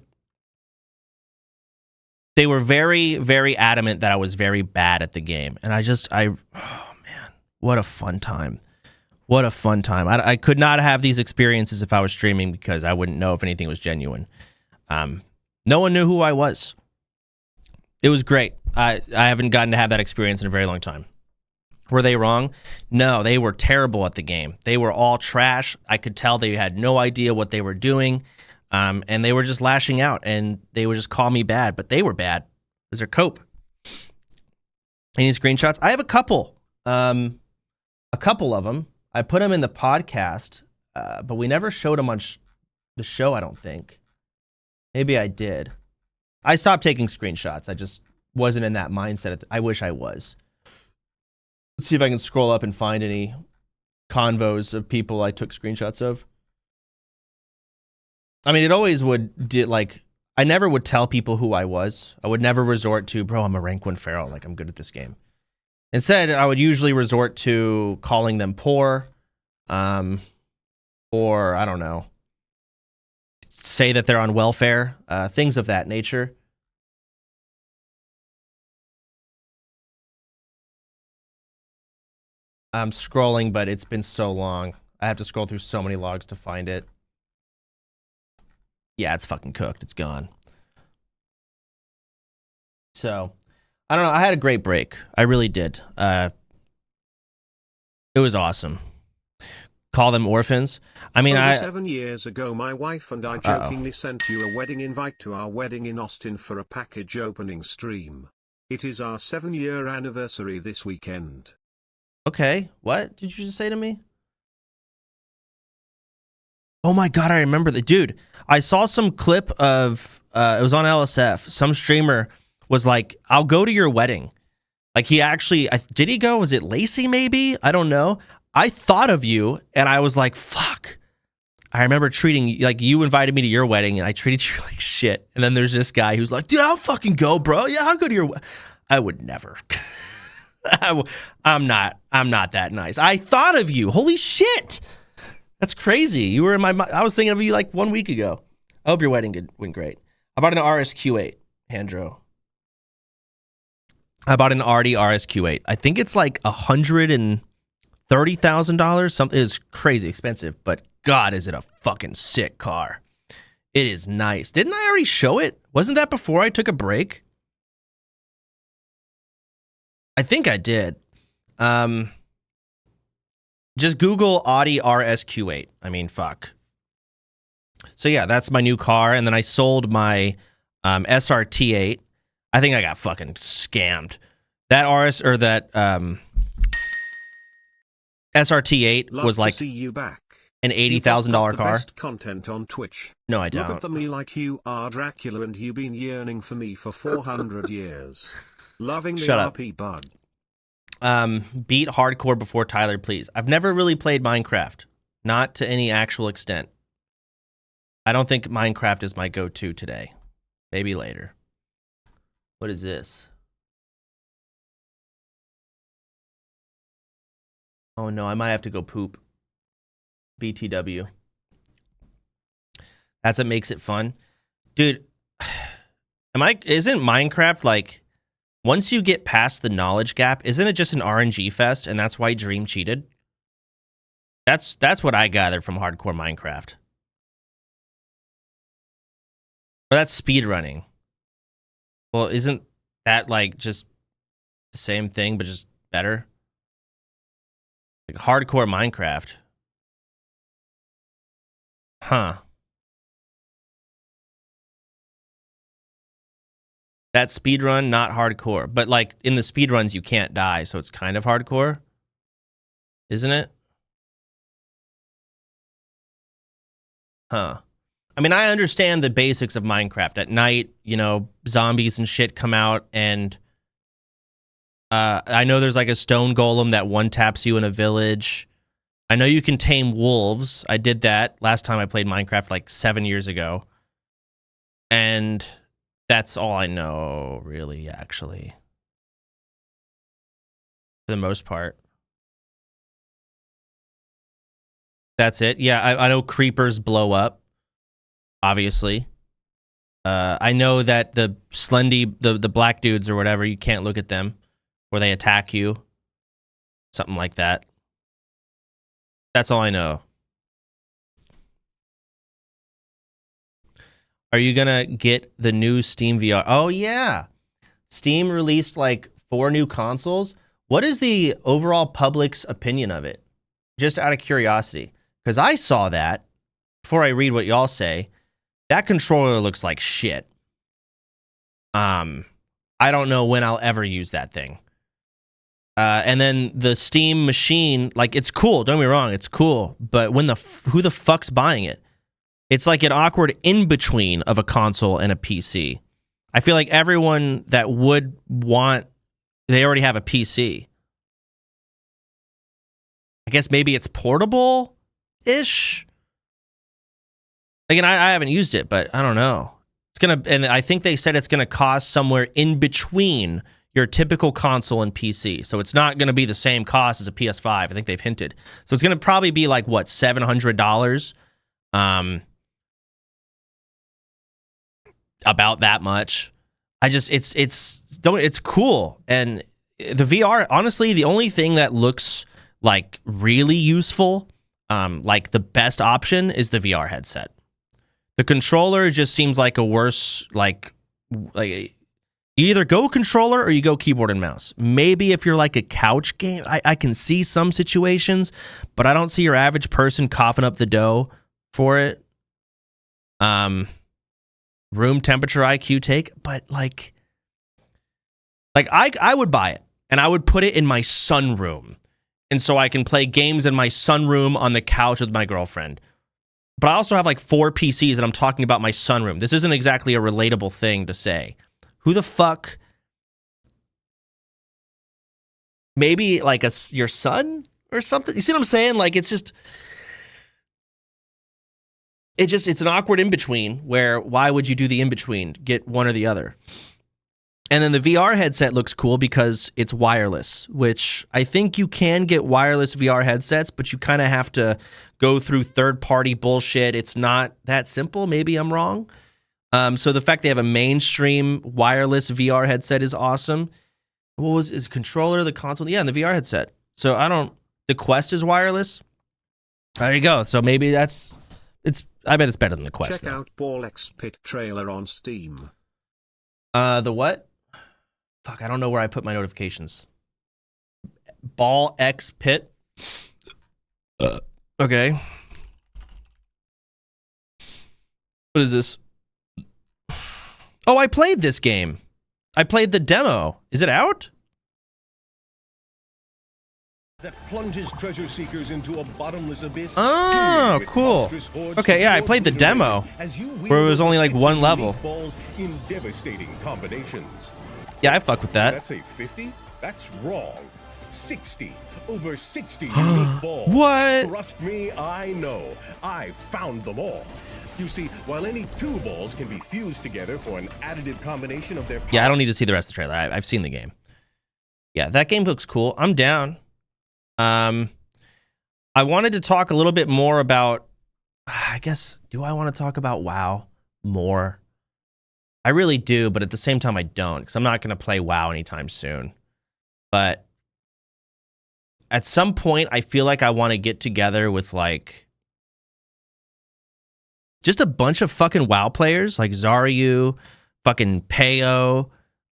they were very, very adamant that I was very bad at the game. And oh man, what a fun time. What a fun time. I could not have these experiences if I was streaming because I wouldn't know if anything was genuine. No one knew who I was. It was great. I haven't gotten to have that experience in a very long time. Were they wrong? No, they were terrible at the game. They were all trash. I could tell they had no idea what they were doing. And they were just lashing out, and they would just call me bad, but they were bad. It was their cope. Any screenshots? I have a couple. A couple of them. I put them in the podcast, but we never showed them on the show, I don't think. Maybe I did. I stopped taking screenshots. I just wasn't in that mindset. I wish I was. Let's see if I can scroll up and find any convos of people I took screenshots of. I mean, it always would like I never would tell people who I was. I would never resort to, bro, I'm a rank 1 feral, like I'm good at this game. Instead, I would usually resort to calling them poor, or I don't know, say that they're on welfare, things of that nature. I'm scrolling, but it's been so long. I have to scroll through so many logs to find it. Yeah, it's fucking cooked. It's gone. So, I don't know. I had a great break. I really did. It was awesome. Call them orphans. I mean, Over 7 years ago, my wife and I jokingly sent you a wedding invite to our wedding in Austin for a package opening stream. It is our 7-year anniversary this weekend. Okay, what did you just say to me? Oh my god, I remember that. Dude, I saw some clip of, it was on LSF. Some streamer was like, I'll go to your wedding. Like he actually, did he go? Was it Lacey maybe? I don't know. I thought of you and I was like, fuck. I remember treating you, like you invited me to your wedding and I treated you like shit. And then there's this guy who's like, dude, I'll fucking go, bro. Yeah, I'll go to your I would never. I'm not that nice. I thought of you. Holy shit. That's crazy. You were in my mind. I was thinking of you like 1 week ago. I hope your wedding went great. I bought an RSQ8, Handro. I bought an RD RSQ8. I think it's like $130,000. Something is crazy expensive, but God, is it a fucking sick car. It is nice. Didn't I already show it? Wasn't that before I took a break? I think I did. Just Google Audi RSQ8. I mean, fuck. So yeah, that's my new car. And then I sold my SRT8. I think I got fucking scammed. That SRT8 was like see you back. an $80,000 car. Best content on Twitch. No, I don't. Look at me like you are Dracula and you've been yearning for me for 400 years. Loving the Shut up. RP bug. Beat hardcore before Tyler, please. I've never really played Minecraft. Not to any actual extent. I don't think Minecraft is my go-to today. Maybe later. What is this? Oh no, I might have to go poop. BTW. That's what makes it fun. Dude, isn't Minecraft like, once you get past the knowledge gap, isn't it just an RNG fest and that's why Dream cheated? That's what I gathered from hardcore Minecraft. Or that's speedrunning. Well, isn't that like just the same thing but just better? Like hardcore Minecraft. Huh. That speedrun, not hardcore. But like in the speedruns you can't die, so it's kind of hardcore. Isn't it? Huh. I mean, I understand the basics of Minecraft. At night, you know, zombies and shit come out, and I know there's like a stone golem that one-taps you in a village. I know you can tame wolves. I did that last time I played Minecraft like 7 years ago. And that's all I know, really, actually. For the most part. That's it. Yeah, I know creepers blow up. Obviously. I know that the Slendy, the black dudes or whatever, you can't look at them, or they attack you. Something like that. That's all I know. Are you gonna get the new Steam VR? Oh yeah. Steam released like 4 new consoles. What is the overall public's opinion of it? Just out of curiosity. Because I saw that, before I read what y'all say, that controller looks like shit. I don't know when I'll ever use that thing. And then the Steam machine, like, it's cool. Don't get me wrong, it's cool. But when who the fuck's buying it? It's like an awkward in-between of a console and a PC. I feel like everyone that would want, they already have a PC. I guess maybe it's portable-ish? Again, I haven't used it, but I don't know. And I think they said it's gonna cost somewhere in between your typical console and PC. So it's not gonna be the same cost as a PS5. I think they've hinted. So it's gonna probably be like what, $700. About that much. It's cool. And the VR, honestly, the only thing that looks like really useful, like the best option, is the VR headset. The controller just seems like a worse, like you either go controller or you go keyboard and mouse. Maybe if you're like a couch game, I can see some situations, but I don't see your average person coughing up the dough for it. Room temperature IQ take, but like I would buy it and I would put it in my sunroom, and so I can play games in my sunroom on the couch with my girlfriend. But I also have like 4 PCs and I'm talking about my sunroom. This isn't exactly a relatable thing to say. Who the fuck? Maybe like your son or something. You see what I'm saying? Like it's an awkward in-between where why would you do the in-between? Get one or the other. And then the VR headset looks cool because it's wireless, which I think you can get wireless VR headsets, but you kind of have to go through third-party bullshit. It's not that simple. Maybe I'm wrong. So the fact they have a mainstream wireless VR headset is awesome. Is controller, the console? Yeah, and the VR headset. So the Quest is wireless. There you go. So maybe I bet it's better than the Quest. Check out Ball X Pit trailer on Steam. The what? Fuck, I don't know where I put my notifications. Ball X Pit. Okay. What is this? Oh, I played this game. I played the demo. Is it out? That plunges treasure seekers into a bottomless abyss. Oh, cool. Okay, yeah, I played the demo where it was only like one level. In devastating combinations. Yeah, I fuck with that. That's a 50? That's wrong. 60. Over 60 unique balls. What? Trust me, I know. I found them all. You see, while any 2 balls can be fused together for an additive combination of their... Yeah, I don't need to see the rest of the trailer. I've seen the game. Yeah, that game looks cool. I'm down. I wanted to talk a little bit more about, I guess, do I want to talk about WoW more? I really do, but at the same time I don't, because I'm not going to play WoW anytime soon. But at some point, I feel like I want to get together with, like, just a bunch of fucking WoW players, like Zaryu, fucking Peo,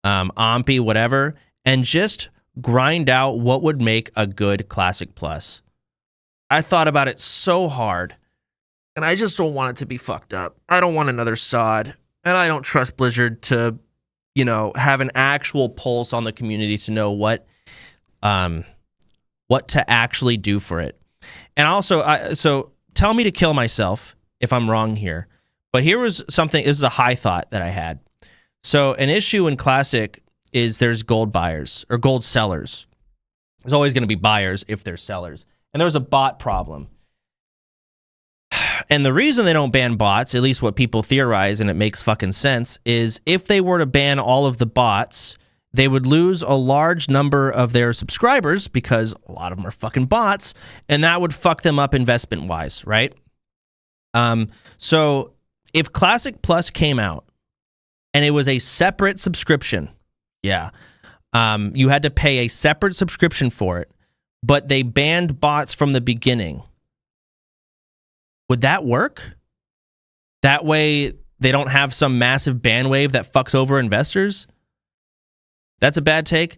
Ampi, whatever, and just grind out what would make a good Classic Plus. I thought about it so hard, and I just don't want it to be fucked up. I don't want another sod, and I don't trust Blizzard to, have an actual pulse on the community to know what to actually do for it. And also, so tell me to kill myself if I'm wrong here, but here was something, this is a high thought that I had. So an issue in Classic is there's gold buyers or gold sellers. There's always going to be buyers if there's sellers. And there was a bot problem. And the reason they don't ban bots, at least what people theorize, and it makes fucking sense, is if they were to ban all of the bots, they would lose a large number of their subscribers because a lot of them are fucking bots, and that would fuck them up investment-wise, right? So if Classic Plus came out and it was a separate subscription, yeah, you had to pay a separate subscription for it, but they banned bots from the beginning, would that work? That way they don't have some massive ban wave that fucks over investors? That's a bad take.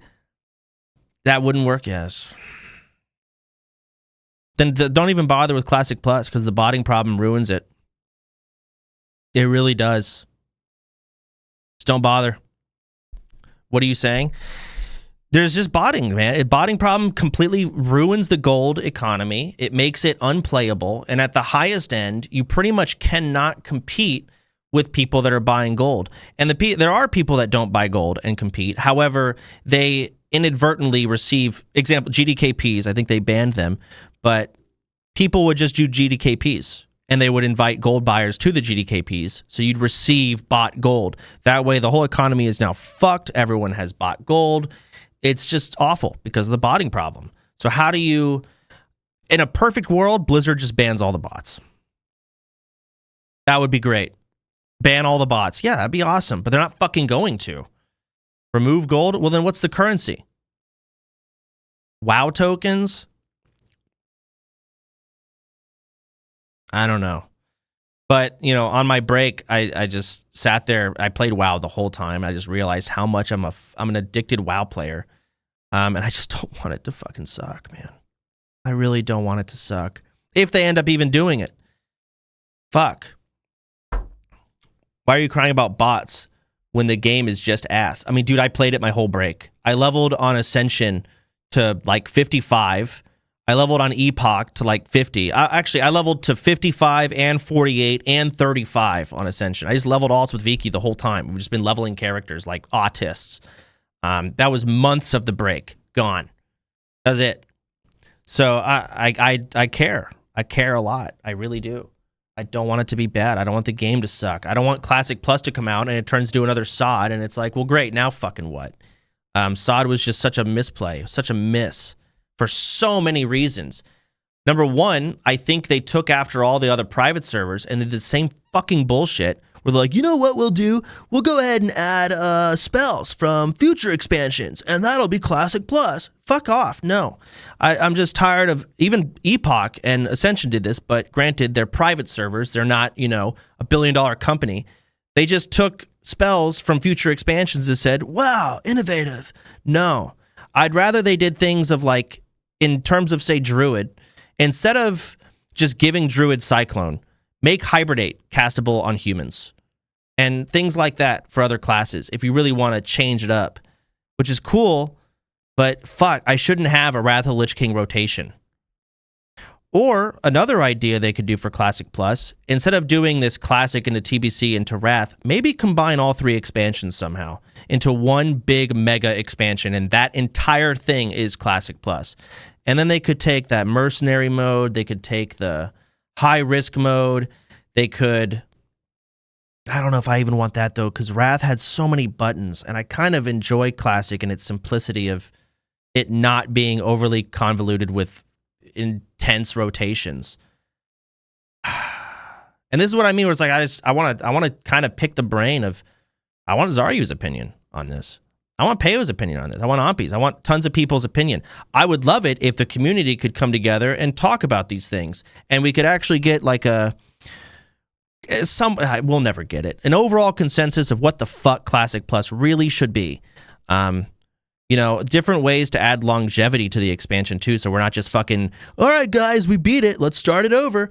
That wouldn't work, yes. Then don't even bother with Classic Plus because the botting problem ruins it. It really does. Just don't bother. What are you saying? There's just botting, man. A botting problem completely ruins the gold economy. It makes it unplayable. And at the highest end, you pretty much cannot compete with people that are buying gold. And there are people that don't buy gold and compete. However, they inadvertently receive, example, GDKPs. I think they banned them. But people would just do GDKPs. and they would invite gold buyers to the GDKPs, so you'd receive bought gold. That way, the whole economy is now fucked. Everyone has bought gold. It's just awful because of the botting problem. So how do you, in a perfect world, Blizzard just bans all the bots. That would be great. Ban all the bots. Yeah, that'd be awesome, but they're not fucking going to. Remove gold? Well, then what's the currency? WoW tokens? I don't know. But, you know, on my break, I just sat there. I played WoW the whole time. I just realized how much I'm an addicted WoW player. And I just don't want it to fucking suck, man. I really don't want it to suck. If they end up even doing it. Fuck. Why are you crying about bots when the game is just ass? I mean, dude, I played it my whole break. I leveled on Ascension to like 55. I leveled on Epoch to like 50. Actually, I leveled to 55 and 48 and 35 on Ascension. I just leveled alts with Viki the whole time. We've just been leveling characters like autists. That was months of the break. Gone. That's it. So I care. I care a lot. I really do. I don't want it to be bad. I don't want the game to suck. I don't want Classic Plus to come out and it turns to another SOD and it's like, well, great, now fucking what? SOD was just such a misplay, such a miss. For so many reasons. Number one, I think they took after all the other private servers and did the same fucking bullshit where they're like, you know what we'll do? We'll go ahead and add spells from future expansions, and that'll be Classic Plus. Fuck off. No. I'm just tired of, even Epoch and Ascension did this, but granted, they're private servers. They're not, you know, a billion-dollar company. They just took spells from future expansions and said, wow, innovative. No. I'd rather they did things of like, in terms of, say, Druid, instead of just giving Druid Cyclone, make Hibernate castable on humans. And things like that for other classes, if you really want to change it up. Which is cool, but fuck, I shouldn't have a Wrath of Lich King rotation. Or, another idea they could do for Classic Plus, instead of doing this Classic into TBC into Wrath, maybe combine all three expansions somehow into one big mega expansion, and that entire thing is Classic Plus. And then they could take that mercenary mode, they could take the high risk mode, they could, I don't know if I even want that though, because Wrath had so many buttons, and I kind of enjoy Classic and its simplicity of it not being overly convoluted with intense rotations. And this is what I mean, where it's like I want to kind of pick the brain of, I want Zaryu's opinion on this. I want Peyo's opinion on this. I want Ampi's. I want tons of people's opinion. I would love it if the community could come together and talk about these things, and we could actually get like we'll never get it, an overall consensus of what the fuck Classic Plus really should be. You know, different ways to add longevity to the expansion too, so we're not just fucking, all right guys, we beat it, let's start it over.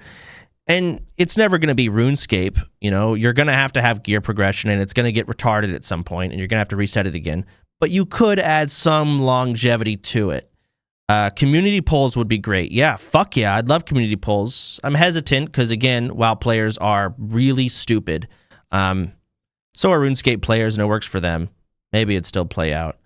And it's never going to be RuneScape. You know, you're going to have gear progression, and it's going to get retarded at some point, and you're going to have to reset it again. But you could add some longevity to it. Community polls would be great. Yeah, fuck yeah, I'd love community polls. I'm hesitant because, again, WoW players are really stupid. So are RuneScape players, and it works for them. Maybe it'd still play out.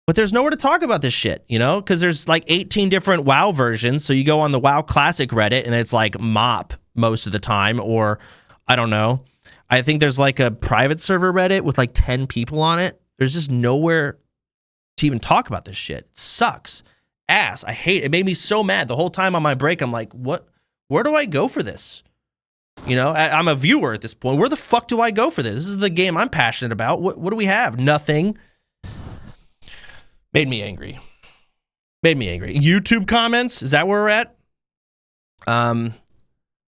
But there's nowhere to talk about this shit, you know, because there's like 18 different WoW versions. So you go on the WoW Classic Reddit, and it's like mop most of the time, or I don't know. I think there's like a private server Reddit with like 10 people on it. There's just nowhere to even talk about this shit. It sucks. Ass. I hate it. It made me so mad. The whole time on my break, I'm like, what? Where do I go for this? You know, I'm a viewer at this point. Where the fuck do I go for this? This is the game I'm passionate about. What do we have? Nothing. Made me angry. Made me angry. YouTube comments? Is that where we're at?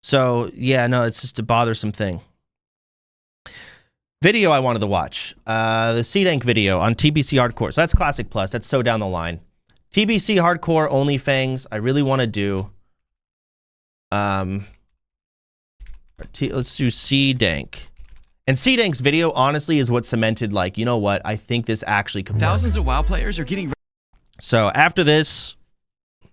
So, yeah, no, it's just a bothersome thing. Video I wanted to watch. The C-Dank video on TBC Hardcore. So that's Classic Plus. That's so down the line. TBC Hardcore OnlyFans. I really want to do. Let's do C-Dank. And C-Dank's video, honestly, is what cemented, like, you know what? I think this actually could work. Thousands of WoW players are getting... So after this,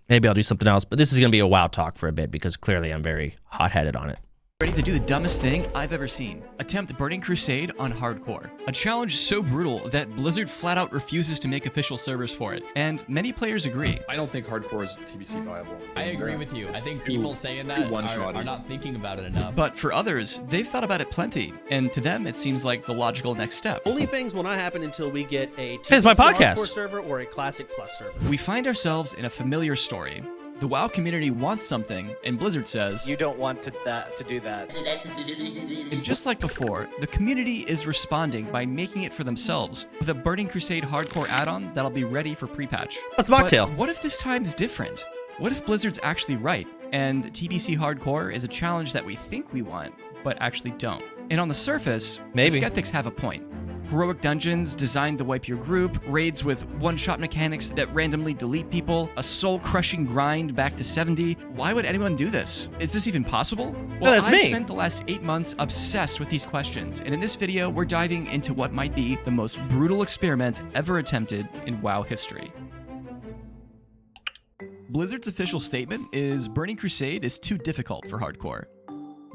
maybe I'll do something else. But this is going to be a WoW talk for a bit because clearly I'm very hot-headed on it. Ready to do the dumbest thing I've ever seen. Attempt Burning Crusade on hardcore. A challenge so brutal that Blizzard flat out refuses to make official servers for it. And many players agree. I don't think hardcore is TBC viable. I agree with you. I think people saying that are not thinking about it enough. But for others, they've thought about it plenty. And to them, it seems like the logical next step. Only things will not happen until we get a Hey, it's my TBC podcast. hardcore server or a classic plus server. We find ourselves in a familiar story. The WoW community wants something, and Blizzard says, You don't want to do that. And just like before, the community is responding by making it for themselves with a Burning Crusade hardcore add-on that'll be ready for pre-patch. That's mocktail. But what if this time's different? What if Blizzard's actually right, and TBC hardcore is a challenge that we think we want, but actually don't? And on the surface, maybe the skeptics have a point. Heroic dungeons designed to wipe your group, raids with one-shot mechanics that randomly delete people, a soul-crushing grind back to 70. Why would anyone do this? Is this even possible? Well, that's I've me. spent the last 8 months obsessed with these questions, and in this video, we're diving into what might be the most brutal experiment ever attempted in WoW history. Blizzard's official statement is Burning Crusade is too difficult for hardcore.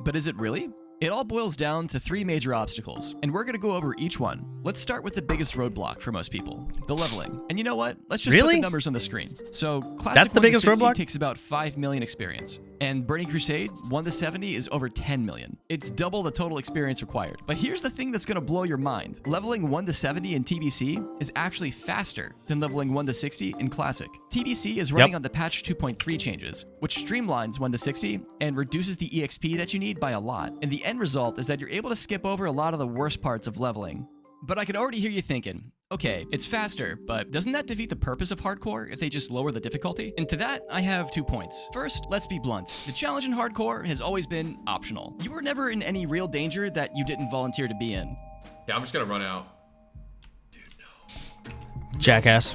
But is it really? It all boils down to 3 major obstacles, and we're going to go over each one. Let's start with the biggest roadblock for most people, the leveling. And you know what? Let's just put the numbers on the screen. So, Classic That's the biggest 1 to 60 roadblock? takes about 5 million experience, and Burning Crusade 1 to 70 is over 10 million. It's double the total experience required. But here's the thing that's going to blow your mind. Leveling 1 to 70 in TBC is actually faster than leveling 1 to 60 in Classic. TBC is running on the patch 2.3 changes, which streamlines 1 to 60 and reduces the EXP that you need by a lot. And the end result is that you're able to skip over a lot of the worst parts of leveling. But I can already hear you thinking, okay, it's faster, but doesn't that defeat the purpose of hardcore if they just lower the difficulty? And to that, I have 2 points. First, let's be blunt. The challenge in hardcore has always been optional. You were never in any real danger that you didn't volunteer to be in. Yeah, I'm just gonna run out. Jackass.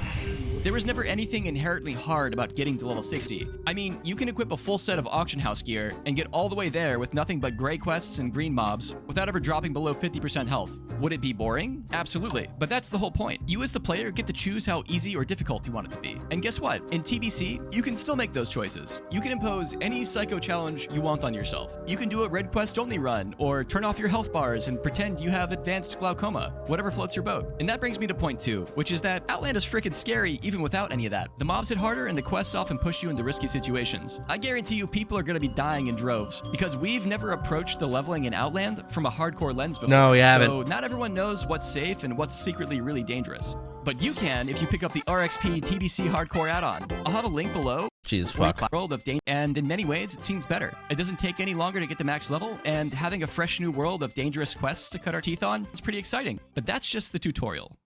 There was never anything inherently hard about getting to level 60. I mean, you can equip a full set of auction house gear and get all the way there with nothing but gray quests and green mobs without ever dropping below 50% health. Would it be boring? Absolutely. But that's the whole point. You as the player get to choose how easy or difficult you want it to be. And guess what? In TBC, you can still make those choices. You can impose any psycho challenge you want on yourself. You can do a red quest only run, or turn off your health bars and pretend you have advanced glaucoma. Whatever floats your boat. And that brings me to point 2, which is that Outland is freaking scary even without any of that. The mobs hit harder and the quests often push you into risky situations. I guarantee you people are going to be dying in droves because we've never approached the leveling in Outland from a hardcore lens before. No, we haven't. So not everyone knows what's safe and what's secretly really dangerous. But you can if you pick up the RXP TBC hardcore add-on. I'll have a link below. Jesus fuck. World of and in many ways it seems better. It doesn't take any longer to get to max level, and having a fresh new world of dangerous quests to cut our teeth on is pretty exciting. But that's just the tutorial.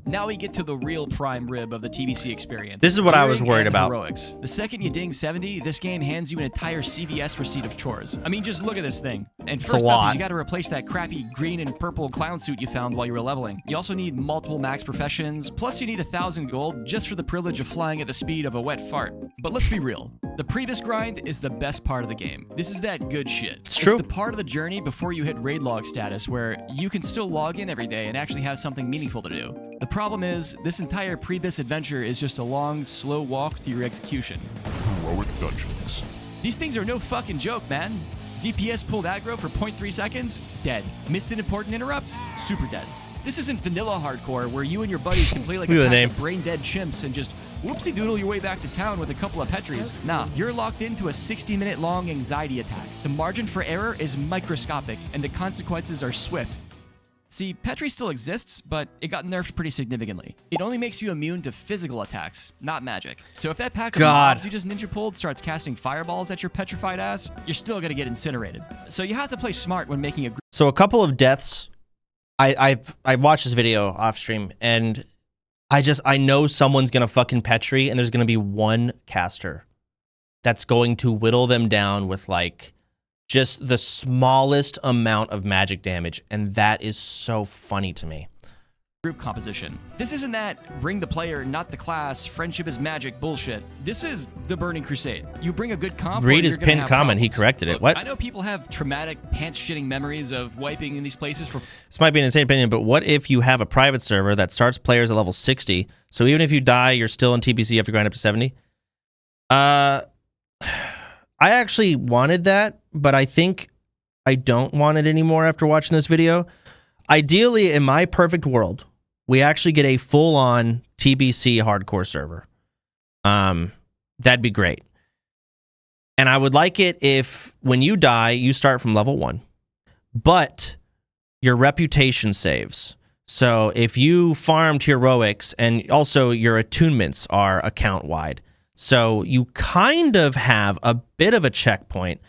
Now we get to the real prime rib of the TBC experience. This is what I was Gearing worried and about. Heroics. The second you ding 70, this game hands you an entire CVS receipt of chores. I mean, just look at this thing. And first up is you gotta replace that crappy green and purple clown suit you found while you were leveling. You also need multiple max professions, plus you need 1,000 gold just for the privilege of flying at the speed of a wet fart. But let's be real. The Priebus grind is the best part of the game. This is that good shit. It's true. the part of the journey before you hit raid log status where you can still log in every day and actually have something meaningful to do. The problem is, this entire Priebus adventure is just a long, slow walk to your execution. Heroic dungeons. These things are no fucking joke, man. DPS pulled aggro for 0.3 seconds, dead. Missed an important interrupt, super dead. This isn't vanilla hardcore where you and your buddies can play like a pack of brain-dead chimps and just whoopsie-doodle your way back to town with a couple of Petries. Nah, you're locked into a 60-minute long anxiety attack. The margin for error is microscopic, and the consequences are swift. See, Petri still exists, but it got nerfed pretty significantly. It only makes you immune to physical attacks, not magic. So if that pack of mobs you just ninja pulled starts casting fireballs at your petrified ass, you're still gonna get incinerated. So you have to play smart when making a So a couple of deaths, I watched this video off stream, and I know someone's gonna fucking Petri, and there's gonna be one caster that's going to whittle them down with like just the smallest amount of magic damage, and that is so funny to me. Group composition. This isn't that bring the player, not the class, friendship is magic bullshit. This is the Burning Crusade. You bring a good comp. Read his pinned comment. He corrected it. What? I know people have traumatic, pants-shitting memories of wiping in these places for. This might be an insane opinion, but what if you have a private server that starts players at level 60, so even if you die, you're still in TBC, you have to grind up to 70? I I actually wanted that, but I think I don't want it anymore after watching this video. Ideally, in my perfect world, we actually get a full-on TBC hardcore server. That'd be great. And I would like it if when you die, you start from level 1, but your reputation saves. So if you farmed heroics, and also your attunements are account-wide, so you kind of have a bit of a checkpoint,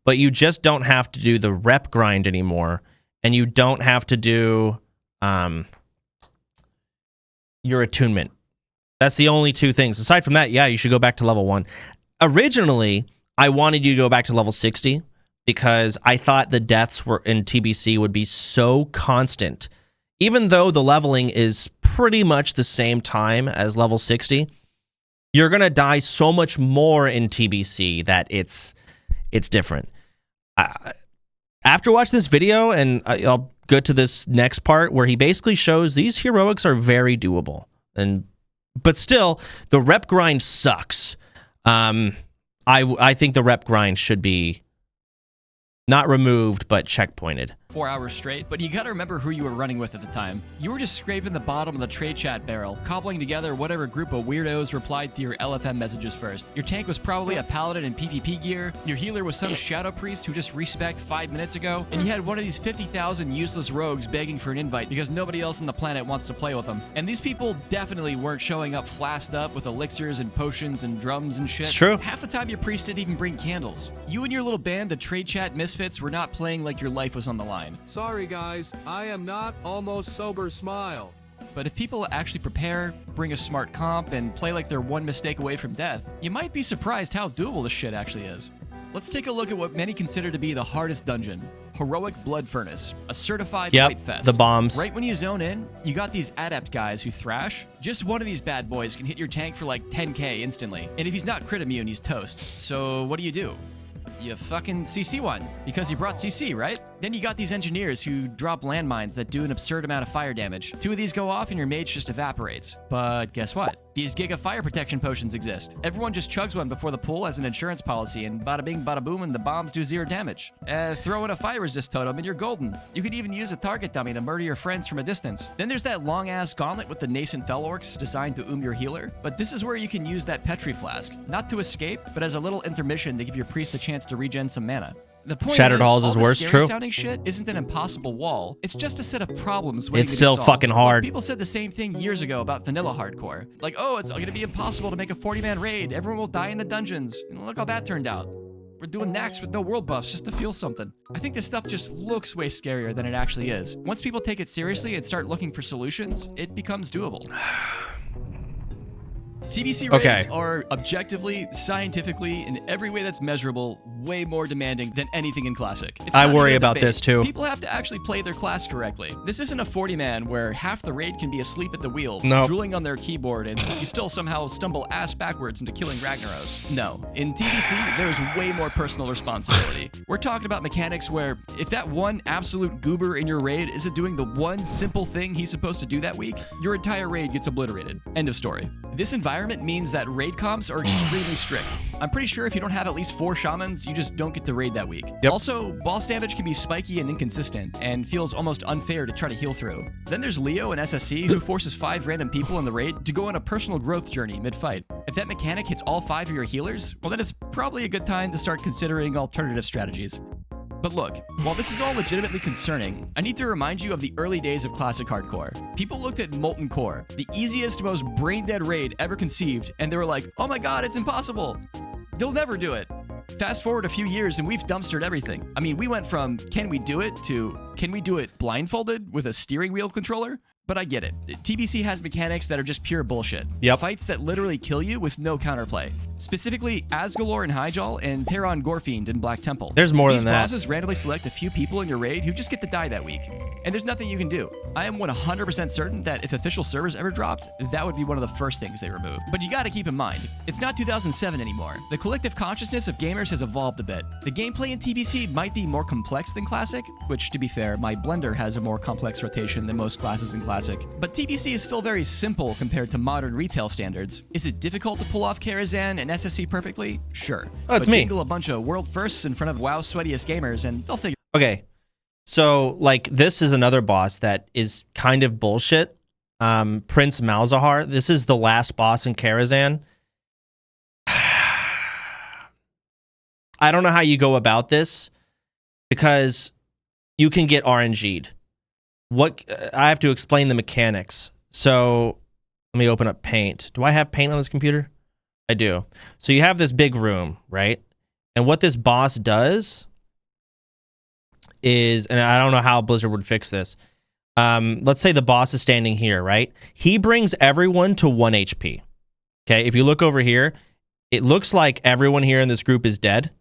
but you just don't have to do the rep grind anymore, and you don't have to do your attunement. That's the only two things. Aside from that, yeah, you should go back to level 1. Originally, I wanted you to go back to level 60 because I thought the deaths were in TBC would be so constant. Even though the leveling is pretty much the same time as level 60, you're going to die so much more in TBC that it's different. After watching this video, and I'll go to this next part where he basically shows these heroics are very doable. But still, the rep grind sucks. I think the rep grind should be not removed, but checkpointed. 4 hours straight, but you gotta remember who you were running with at the time. You were just scraping the bottom of the trade chat barrel, cobbling together whatever group of weirdos replied to your LFM messages first. Your tank was probably a paladin in PvP gear, your healer was some shadow priest who just respec'd 5 minutes ago, and you had one of these 50,000 useless rogues begging for an invite because nobody else on the planet wants to play with them. And these people definitely weren't showing up flasked up with elixirs and potions and drums and shit. It's true. Half the time your priest didn't even bring candles. You and your little band of trade chat misfits were not playing like your life was on the line. Sorry guys, I am not almost sober smile. But if people actually prepare, bring a smart comp, and play like they're one mistake away from death, you might be surprised how doable this shit actually is. Let's take a look at what many consider to be the hardest dungeon. Heroic Blood Furnace, a certified fight fest. The bombs. Right when you zone in, you got these adept guys who thrash. Just one of these bad boys can hit your tank for like 10k instantly. And if he's not crit immune, he's toast. So what do? You fucking CC one, because you brought CC, right? Then you got these engineers who drop landmines that do an absurd amount of fire damage. 2 of these go off and your mage just evaporates. But guess what? These giga fire protection potions exist. Everyone just chugs one before the pool as an insurance policy, and bada bing, bada boom, and the bombs do 0 damage. Throw in a fire resist totem and you're golden. You could even use a target dummy to murder your friends from a distance. Then there's that long-ass gauntlet with the nascent fell orcs designed to your healer. But this is where you can use that Petri flask, not to escape, but as a little intermission to give your priest a chance to regen some mana. The point Shattered Halls is all worse, the true. sounding shit isn't an impossible wall. It's just a set of problems waiting It's to be still solved. fucking hard. People said the same thing years ago about vanilla hardcore. Like, oh, it's going to be impossible to make a 40-man raid. Everyone will die in the dungeons. And look how that turned out. We're doing Nax with no world buffs just to feel something. I think this stuff just looks way scarier than it actually is. Once people take it seriously and start looking for solutions, it becomes doable. TBC raids are objectively, scientifically, in every way that's measurable, way more demanding than anything in Classic. I worry about this too. People have to actually play their class correctly. This isn't a 40-man where half the raid can be asleep at the wheel, drooling on their keyboard, and you still somehow stumble ass backwards into killing Ragnaros. No. In TBC, there's way more personal responsibility. We're talking about mechanics where if that one absolute goober in your raid isn't doing the one simple thing he's supposed to do that week, your entire raid gets obliterated. End of story. This environment means that raid comps are extremely strict. I'm pretty sure if you don't have at least 4 shamans, you just don't get the raid that week. Also, boss damage can be spiky and inconsistent, and feels almost unfair to try to heal through. Then there's Leo and SSC, who forces 5 random people in the raid to go on a personal growth journey mid-fight. If that mechanic hits all 5 of your healers, well then it's probably a good time to start considering alternative strategies. But look, while this is all legitimately concerning, I need to remind you of the early days of Classic Hardcore. People looked at Molten Core, the easiest, most brain-dead raid ever conceived, and they were like, oh my god, it's impossible! They'll never do it. Fast forward a few years and we've dumpstered everything. I mean, we went from, can we do it, to, can we do it blindfolded with a steering wheel controller? But I get it. TBC has mechanics that are just pure bullshit. Fights that literally kill you with no counterplay. Specifically, Asgalore in Hyjal and Terran Gorefiend in Black Temple. There's more than that. These bosses randomly select a few people in your raid who just get to die that week. And there's nothing you can do. I am 100% certain that if official servers ever dropped, that would be one of the first things they remove. But you gotta keep in mind, it's not 2007 anymore. The collective consciousness of gamers has evolved a bit. The gameplay in TBC might be more complex than Classic, which, to be fair, my blender has a more complex rotation than most classes in Classic. But TBC is still very simple compared to modern retail standards. Is it difficult to pull off Karazhan an SSC perfectly? Sure. Oh, it's but me. Jingle a bunch of world firsts in front of WoW's sweatiest gamers and they'll figure. Okay. So, like, this is another boss that is kind of bullshit. Prince Malzahar. This is the last boss in Karazhan. I don't know how you go about this because you can get RNG'd. I have to explain the mechanics. So let me open up Paint. Do I have Paint on this computer? I do. So you have this big room, right? And what this boss does is, and I don't know how Blizzard would fix this. Let's say the boss is standing here, right? He brings everyone to 1 HP. Okay, if you look over here, it looks like everyone here in this group is dead.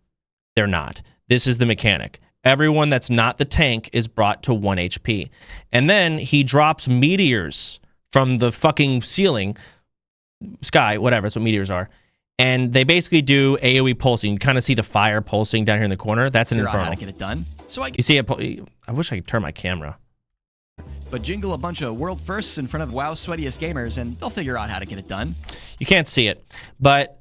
They're not. This is the mechanic. Everyone that's not the tank is brought to 1 HP. And then he drops meteors from the fucking ceiling, sky, whatever, that's what meteors are. And they basically do AoE pulsing. You kind of see the fire pulsing down here in the corner. That's an infernal. How to get it done. So you see it. I wish I could turn my camera. But jingle a bunch of world firsts in front of WoW's sweatiest gamers and they'll figure out how to get it done. You can't see it. But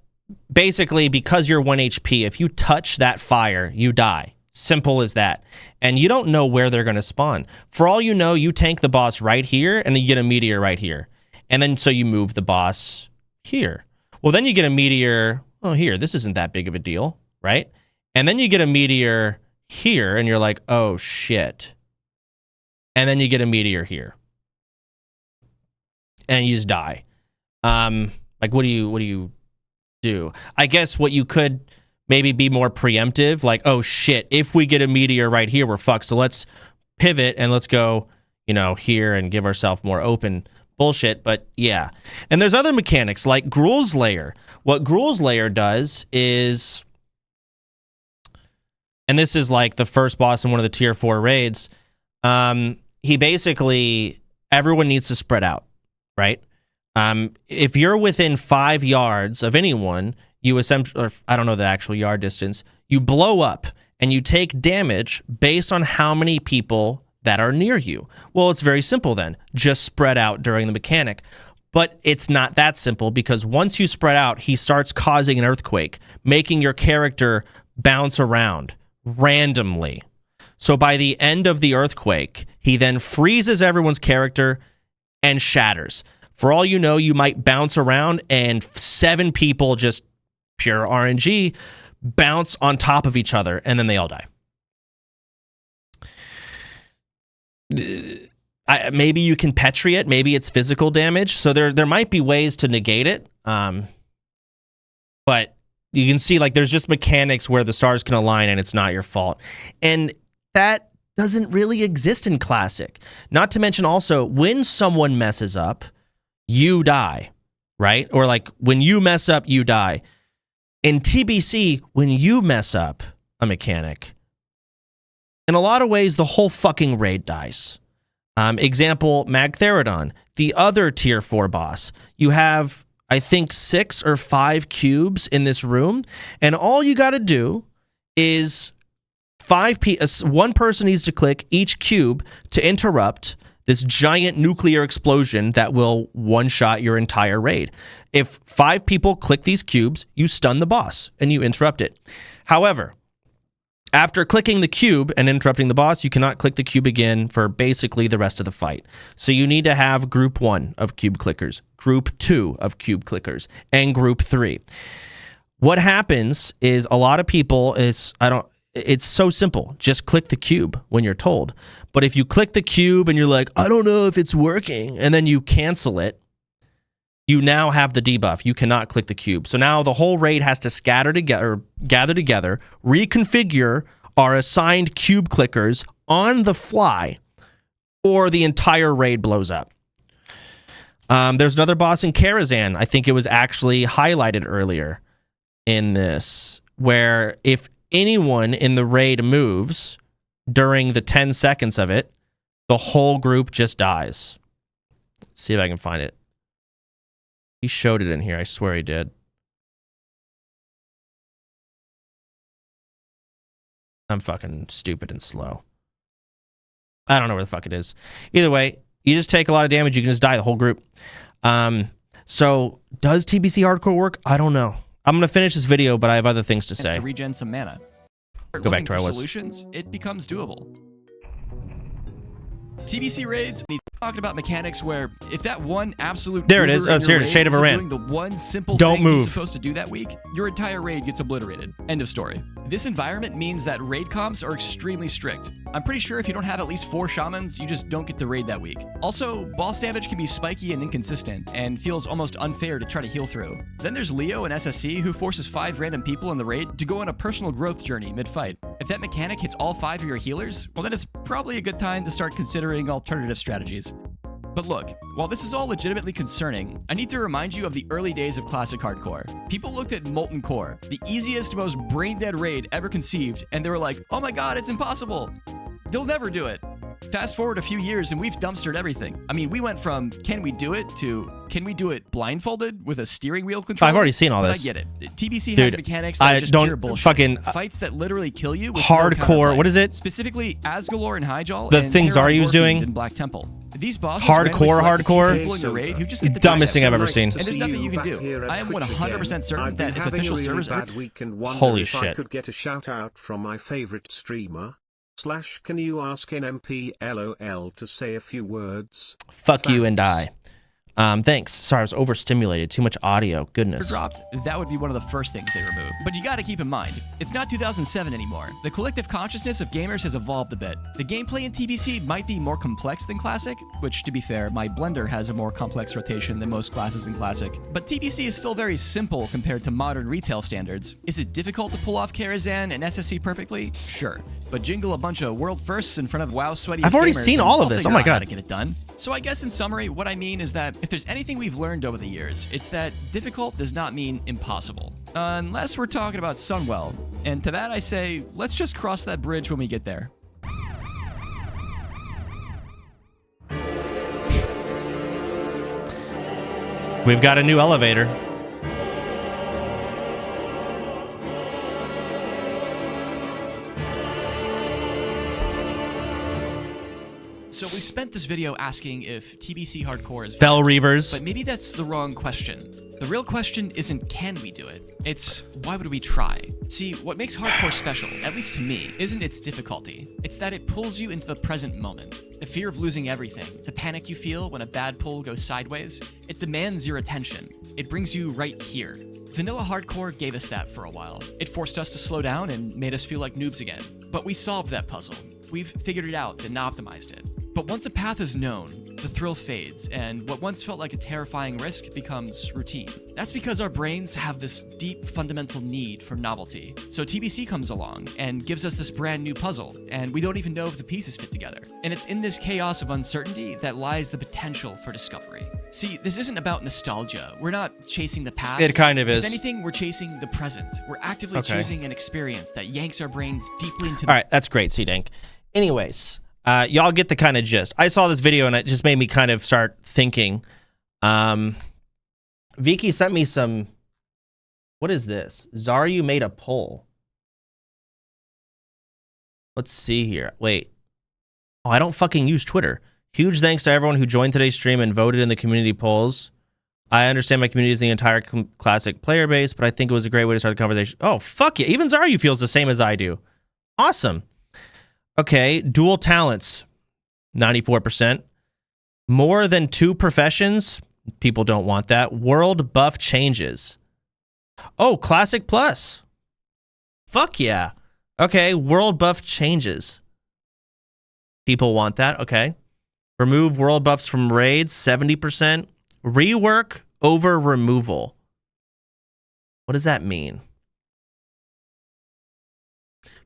basically, because you're 1 HP, if you touch that fire, you die. Simple as that. And you don't know where they're going to spawn. For all you know, you tank the boss right here, and then you get a meteor right here. And then so you move the boss here. Well, then you get a meteor, oh, here. This isn't that big of a deal, right? And then you get a meteor here, and you're like, oh, shit. And then you get a meteor here. And you just die. Like, what do you do? I guess what you could maybe be more preemptive, like, oh shit, if we get a meteor right here, we're fucked. So let's pivot and let's go, here and give ourselves more open bullshit. But yeah. And there's other mechanics like Gruul's Lair. What Gruul's Lair does is, and this is like the first boss in one of the tier 4 raids, he basically, everyone needs to spread out, right? If you're within 5 yards of anyone, you essentially, or I don't know the actual yard distance, you blow up and you take damage based on how many people that are near you. Well, it's very simple then. Just spread out during the mechanic. But it's not that simple because once you spread out, he starts causing an earthquake, making your character bounce around randomly. So by the end of the earthquake, he then freezes everyone's character and shatters. For all you know, you might bounce around and 7 people just pure RNG bounce on top of each other and then they all die. Maybe you can petri it. Maybe it's physical damage. So there might be ways to negate it. But you can see like there's just mechanics where the stars can align and it's not your fault. And that doesn't really exist in Classic. Not to mention also when someone messes up, you die, right? Or like when you mess up, you die. In TBC, when you mess up a mechanic, in a lot of ways, the whole fucking raid dies. Example, Magtheridon, the other tier 4 boss. You have, I think, 6 or 5 cubes in this room, and all you got to do is one person needs to click each cube to interrupt this giant nuclear explosion that will one-shot your entire raid. If 5 people click these cubes, you stun the boss and you interrupt it. However, after clicking the cube and interrupting the boss, you cannot click the cube again for basically the rest of the fight. So you need to have group 1 of cube clickers, group 2 of cube clickers, and group 3. What happens is a lot of people it's so simple. Just click the cube when you're told. But if you click the cube and you're like, I don't know if it's working, and then you cancel it, you now have the debuff. You cannot click the cube. So now the whole raid has to gather together, reconfigure our assigned cube clickers on the fly, or the entire raid blows up. There's another boss in Karazhan. I think it was actually highlighted earlier in this, where if anyone in the raid moves during the 10 seconds of it, the whole group just dies. Let's see if I can find it. He showed it in here. I swear he did. I'm fucking stupid and slow. I don't know where the fuck it is. Either way, you just take a lot of damage. You can just die the whole group. So does TBC Hardcore work? I don't know. I'm gonna finish this video, but I have other things to say. To regen some mana. Go back to where I was. Solutions, it becomes doable. TBC raids need talking about mechanics where if that one absolute there it is. Oh, it's here. Shade of Iran. Doing the one simple Don't thing move. You're supposed to do that week, your entire raid gets obliterated. End of story. This environment means that raid comps are extremely strict. I'm pretty sure if you don't have at least 4 shamans, you just don't get the raid that week. Also, boss damage can be spiky and inconsistent, and feels almost unfair to try to heal through. Then there's Leo and SSC, who forces 5 random people in the raid to go on a personal growth journey mid-fight. If that mechanic hits all 5 of your healers, well then it's probably a good time to start considering alternative strategies. But look, while this is all legitimately concerning, I need to remind you of the early days of Classic Hardcore. People looked at Molten Core, the easiest, most brain-dead raid ever conceived, and they were like, oh my god, it's impossible! They'll never do it. Fast forward a few years and we've dumpstered everything. I mean, we went from can we do it to can we do it blindfolded with a steering wheel controller? I've already seen all this. I get it. TBC Dude, has mechanics that are just pure bullshit. Fucking fights that literally kill you with hardcore. No What is it? Specifically, Asgalore and Hyjal. The and things Terra Aryu's doing in Black Temple. These bosses hardcore. people in the raid who just get the dumbest thing I've ever seen. And there's nothing you can do. I am 100% certain that if official servers are holy shit. I could get a shout out from my favorite streamer. / can you ask NMP LOL to say a few words? Fuck you and I. Thanks. Sorry, I was overstimulated. Too much audio. Goodness. Dropped, that would be one of the first things they remove. But you gotta keep in mind, it's not 2007 anymore. The collective consciousness of gamers has evolved a bit. The gameplay in TBC might be more complex than Classic, which, to be fair, my Blender has a more complex rotation than most classes in Classic. But TBC is still very simple compared to modern retail standards. Is it difficult to pull off Karazhan and SSC perfectly? Sure. But jingle a bunch of world firsts in front of WoW sweaty. I've already seen all of this. Oh my god. To get it done. So I guess in summary, what I mean is that if there's anything we've learned over the years, it's that difficult does not mean impossible. Unless we're talking about Sunwell. And to that I say, let's just cross that bridge when we get there. We've got a new elevator. So we spent this video asking if TBC Hardcore is Fell Reavers. But maybe that's the wrong question. The real question isn't can we do it, it's why would we try? See, what makes hardcore special, at least to me, isn't its difficulty. It's that it pulls you into the present moment. The fear of losing everything, the panic you feel when a bad pull goes sideways, it demands your attention. It brings you right here. Vanilla Hardcore gave us that for a while. It forced us to slow down and made us feel like noobs again. But we solved that puzzle. We've figured it out and optimized it. But once a path is known, the thrill fades, and what once felt like a terrifying risk becomes routine. That's because our brains have this deep fundamental need for novelty. So TBC comes along and gives us this brand new puzzle, and we don't even know if the pieces fit together. And it's in this chaos of uncertainty that lies the potential for discovery. See, this isn't about nostalgia. We're not chasing the past. It kind of is. If anything, we're chasing the present. We're actively choosing an experience that yanks our brains deeply into All right, that's great, C-Dank. Anyways, y'all get the kind of gist. I saw this video and it just made me kind of start thinking. Viki sent me some... What is this? Zaryu made a poll. Let's see here. Wait. Oh, I don't fucking use Twitter. Huge thanks to everyone who joined today's stream and voted in the community polls. I understand my community is the entire classic player base, but I think it was a great way to start the conversation. Oh, fuck yeah. Even Zaryu feels the same as I do. Awesome. Okay, dual talents, 94%. More than 2 professions, people don't want that. World buff changes. Oh, Classic Plus. Fuck yeah. Okay, world buff changes. People want that, okay. Remove world buffs from raids, 70%. Rework over removal. What does that mean?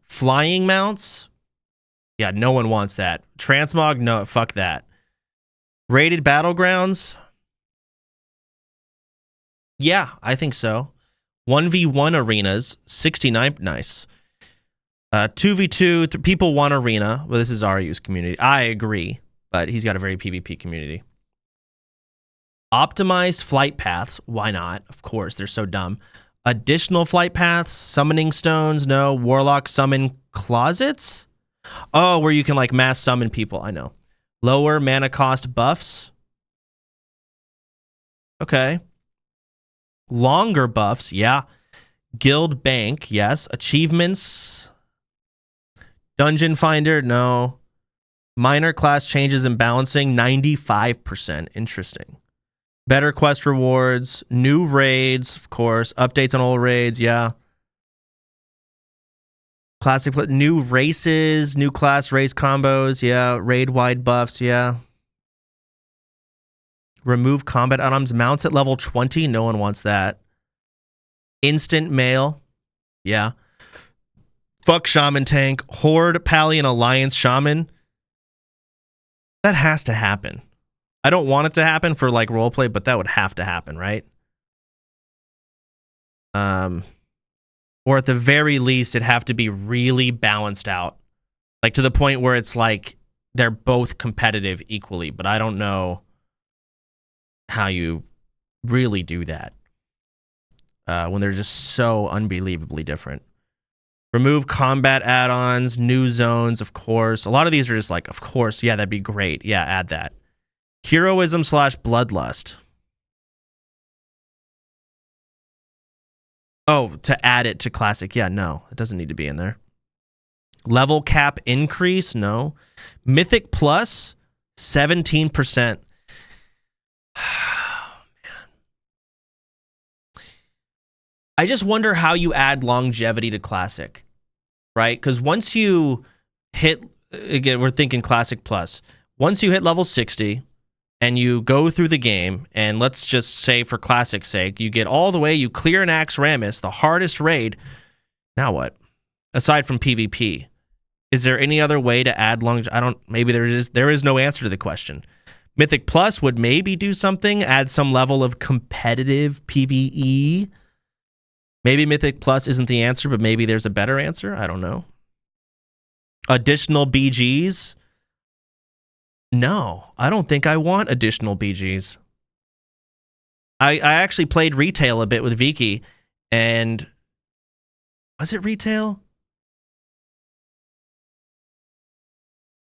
Flying mounts? Yeah, no one wants that. Transmog? No, fuck that. Rated battlegrounds? Yeah, I think so. 1v1 arenas, 69, nice. 2v2, people want arena. Well, this is Aryu's community. I agree, but he's got a very PvP community. Optimized flight paths, why not? Of course, they're so dumb. Additional flight paths, summoning stones, no. Warlock summon closets? Oh, where you can like mass summon people, I know. Lower mana cost buffs. Okay. Longer buffs, yeah. Guild Bank, yes. Achievements. Dungeon Finder, no. Minor class changes and balancing, 95%. Interesting. Better quest rewards. New raids, of course. Updates on old raids, yeah. Classic, new races, new class race combos, yeah. Raid-wide buffs, yeah. Remove combat items. Mounts at level 20, no one wants that. Instant mail, yeah. Fuck Shaman Tank. Horde, Pally, and Alliance Shaman. That has to happen. I don't want it to happen for like roleplay, but that would have to happen, right? Or at the very least, it'd have to be really balanced out. Like to the point where it's like they're both competitive equally, but I don't know how you really do that when they're just so unbelievably different. Remove combat add-ons, new zones, of course. A lot of these are just like, of course, yeah, that'd be great. Yeah, add that. Heroism / bloodlust. Oh, to add it to classic. Yeah, no, it doesn't need to be in there. Level cap increase, no. Mythic plus, 17%. I just wonder how you add longevity to classic, right? Because once you hit, again, we're thinking classic plus. Once you hit level 60 and you go through the game, and let's just say for classic's sake, you get all the way, you clear an Axe Ramus, the hardest raid. Now what? Aside from PvP, is there any other way to add maybe there is no answer to the question. Mythic plus would maybe do something, add some level of competitive PvE. Maybe Mythic Plus isn't the answer, but maybe there's a better answer. I don't know. Additional BGs? No, I don't think I want additional BGs. I actually played retail a bit with Viki, and was it retail?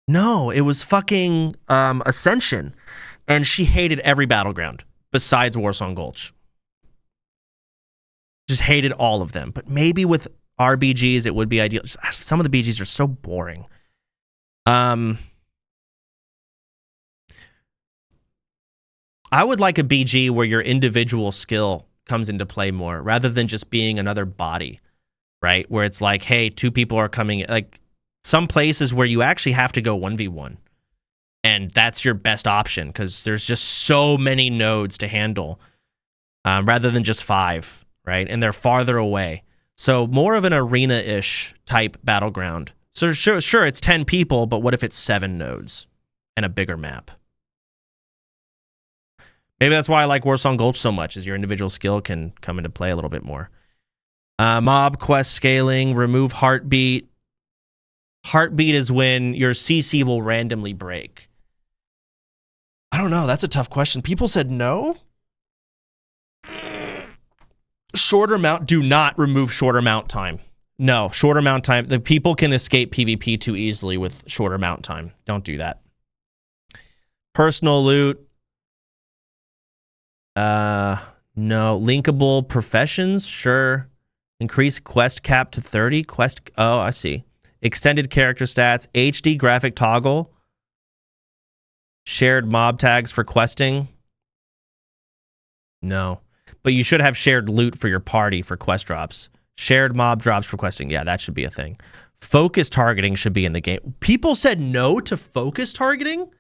No, it was fucking Ascension, and she hated every battleground besides Warsong Gulch. Just hated all of them. But maybe with RBGs, it would be ideal. Just, some of the BGs are so boring. I would like a BG where your individual skill comes into play more, rather than just being another body, right? Where it's like, hey, two people are coming. Like some places where you actually have to go 1v1. And that's your best option, because there's just so many nodes to handle, rather than just 5. Right? And they're farther away. So more of an arena-ish type battleground. So sure, it's 10 people, but what if it's 7 nodes and a bigger map? Maybe that's why I like Warsong Gulch so much, is your individual skill can come into play a little bit more. Mob quest scaling, remove heartbeat. Heartbeat is when your CC will randomly break. I don't know. That's a tough question. People said no. Shorter mount, do not remove shorter mount time. No, shorter mount time. The people can escape PvP too easily with shorter mount time. Don't do that. Personal loot. No. Linkable professions, sure. Increase quest cap to 30. Oh, I see. Extended character stats. HD graphic toggle. Shared mob tags for questing. No. But you should have shared loot for your party for quest drops. Shared mob drops for questing. Yeah, that should be a thing. Focus targeting should be in the game. People said no to focus targeting?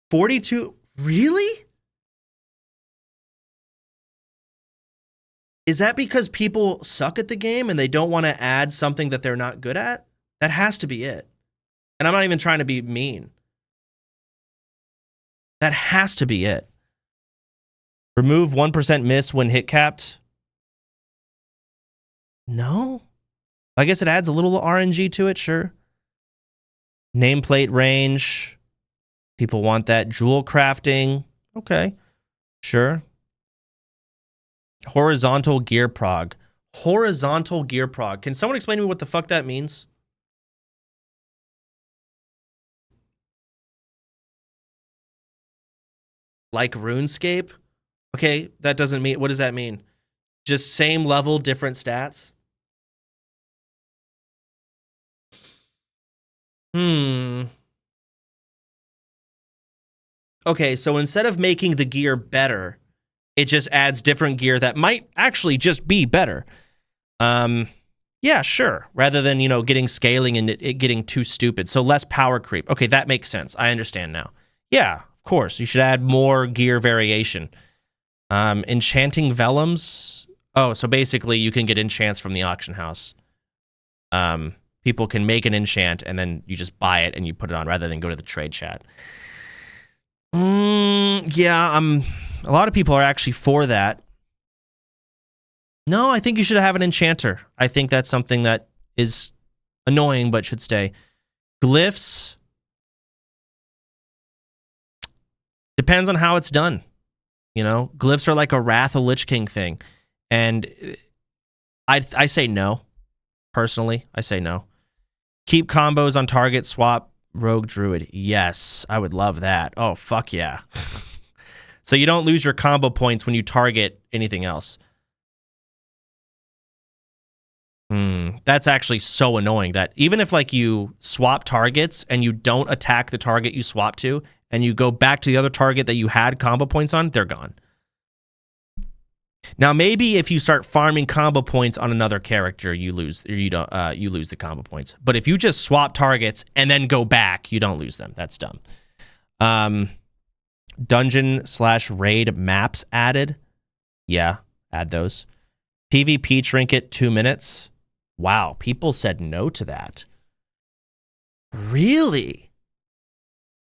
42? Really? Is that because people suck at the game and they don't want to add something that they're not good at? That has to be it. And I'm not even trying to be mean. That has to be it. Remove 1% miss when hit capped. No? I guess it adds a little RNG to it, sure. Nameplate range. People want that. Jewel crafting. Okay. Sure. Horizontal gear prog. Horizontal gear prog. Can someone explain to me what the fuck that means? Like RuneScape? Okay, that doesn't mean... What does that mean? Just same level, different stats? Okay, so instead of making the gear better, it just adds different gear that might actually just be better. Yeah, sure. Rather than, you know, getting scaling and it getting too stupid. So less power creep. Okay, that makes sense. I understand now. Yeah, of course. You should add more gear variation. Enchanting vellums. Oh, so basically you can get enchants from the auction house. People can make an enchant and then you just buy it and you put it on rather than go to the trade chat. Yeah, a lot of people are actually for that. No, I think you should have an enchanter. I think that's something that is annoying but should stay. Glyphs. Depends on how it's done. You know, glyphs are like a Wrath of Lich King thing. And I say no. Personally, I say no. Keep combos on target, swap Rogue Druid. Yes, I would love that. Oh, fuck yeah. So you don't lose your combo points when you target anything else. That's actually so annoying that even if like you swap targets and you don't attack the target you swap to and you go back to the other target that you had combo points on, they're gone. Now maybe if you start farming combo points on another character, you lose or you don't you lose the combo points. But if you just swap targets and then go back, you don't lose them. That's dumb. Dungeon/raid maps added. Yeah, add those. PvP trinket 2 minutes. Wow, people said no to that. Really?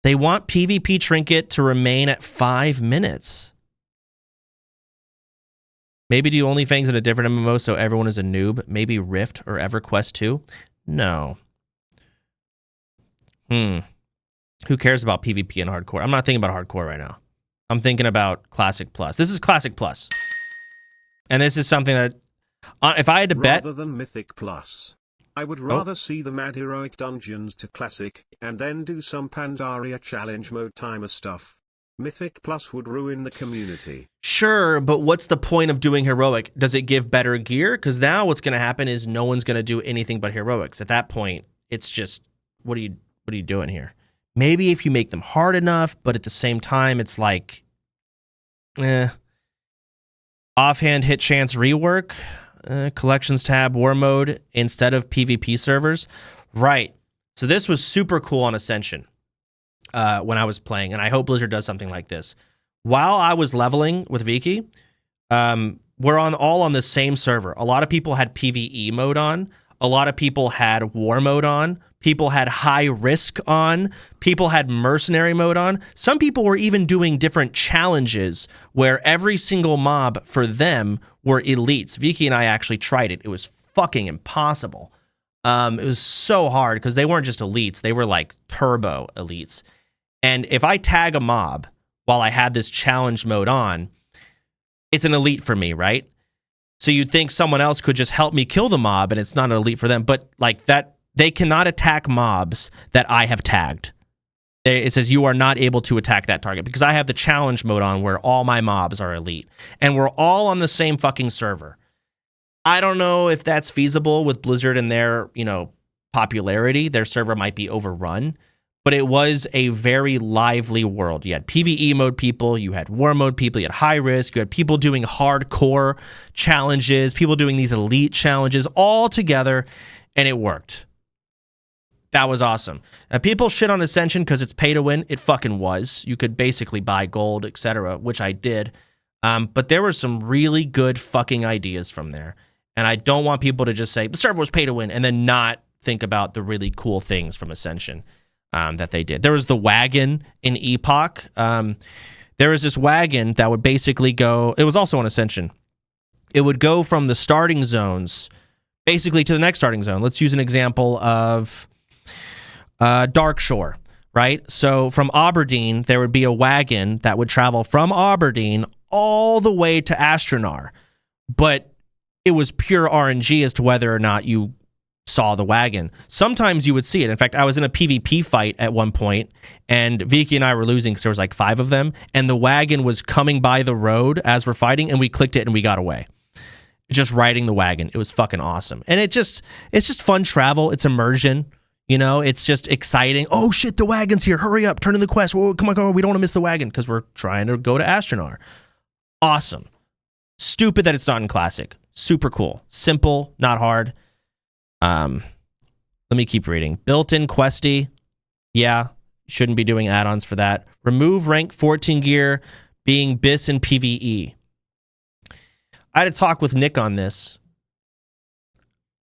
They want PvP trinket to remain at 5 minutes. Maybe do OnlyFans in a different MMO so everyone is a noob. Maybe Rift or EverQuest 2? No. Who cares about PvP and hardcore? I'm not thinking about hardcore right now. I'm thinking about Classic Plus. This is Classic Plus. And this is something that, if I had to bet... Rather than Mythic Plus, I would rather see the Mad Heroic Dungeons to Classic, and then do some Pandaria Challenge Mode timer stuff. Mythic Plus would ruin the community. Sure, but what's the point of doing Heroic? Does it give better gear? Because now what's going to happen is no one's going to do anything but Heroics. At that point, it's just, what are you doing here? Maybe if you make them hard enough, but at the same time, it's like, offhand hit chance rework, collections tab, war mode instead of PvP servers. Right. So this was super cool on Ascension when I was playing, and I hope Blizzard does something like this. While I was leveling with Viki, we're all on the same server. A lot of people had PvE mode on. A lot of people had war mode on. People had high risk on. People had mercenary mode on. Some people were even doing different challenges where every single mob for them were elites. Viki and I actually tried it. It was fucking impossible. It was so hard because they weren't just elites. They were like turbo elites. And if I tag a mob while I had this challenge mode on, it's an elite for me, right? So you'd think someone else could just help me kill the mob and it's not an elite for them. But like that, they cannot attack mobs that I have tagged. It says you are not able to attack that target because I have the challenge mode on where all my mobs are elite and we're all on the same fucking server. I don't know if that's feasible with Blizzard and their, popularity. Their server might be overrun, but it was a very lively world. You had PvE mode people, you had war mode people, you had high risk, you had people doing hardcore challenges, people doing these elite challenges all together, and it worked. That was awesome. People shit on Ascension because it's pay to win. It fucking was. You could basically buy gold, etc., which I did. But there were some really good fucking ideas from there. And I don't want people to just say, the server was pay to win, and then not think about the really cool things from Ascension that they did. There was the wagon in Epoch. There was this wagon that would basically go, it was also on Ascension. It would go from the starting zones basically to the next starting zone. Let's use an example of Darkshore, right? So from Aberdeen, there would be a wagon that would travel from Aberdeen all the way to Astronar. But it was pure RNG as to whether or not you saw the wagon. Sometimes you would see it. In fact, I was in a PvP fight at one point, and Viki and I were losing because there was like 5 of them, and the wagon was coming by the road as we're fighting, and we clicked it and we got away. just riding the wagon. It was fucking awesome. And it's just fun travel. It's immersion. You know, it's just exciting. Oh shit, the wagon's here. Hurry up, turn in the quest. Whoa, come on. We don't want to miss the wagon because we're trying to go to Astronar. Awesome. Stupid that it's not in Classic. Super cool. Simple, not hard. Let me keep reading. Built-in questy. Yeah, shouldn't be doing add-ons for that. Remove rank 14 gear being BIS and PvE. I had a talk with Nick on this,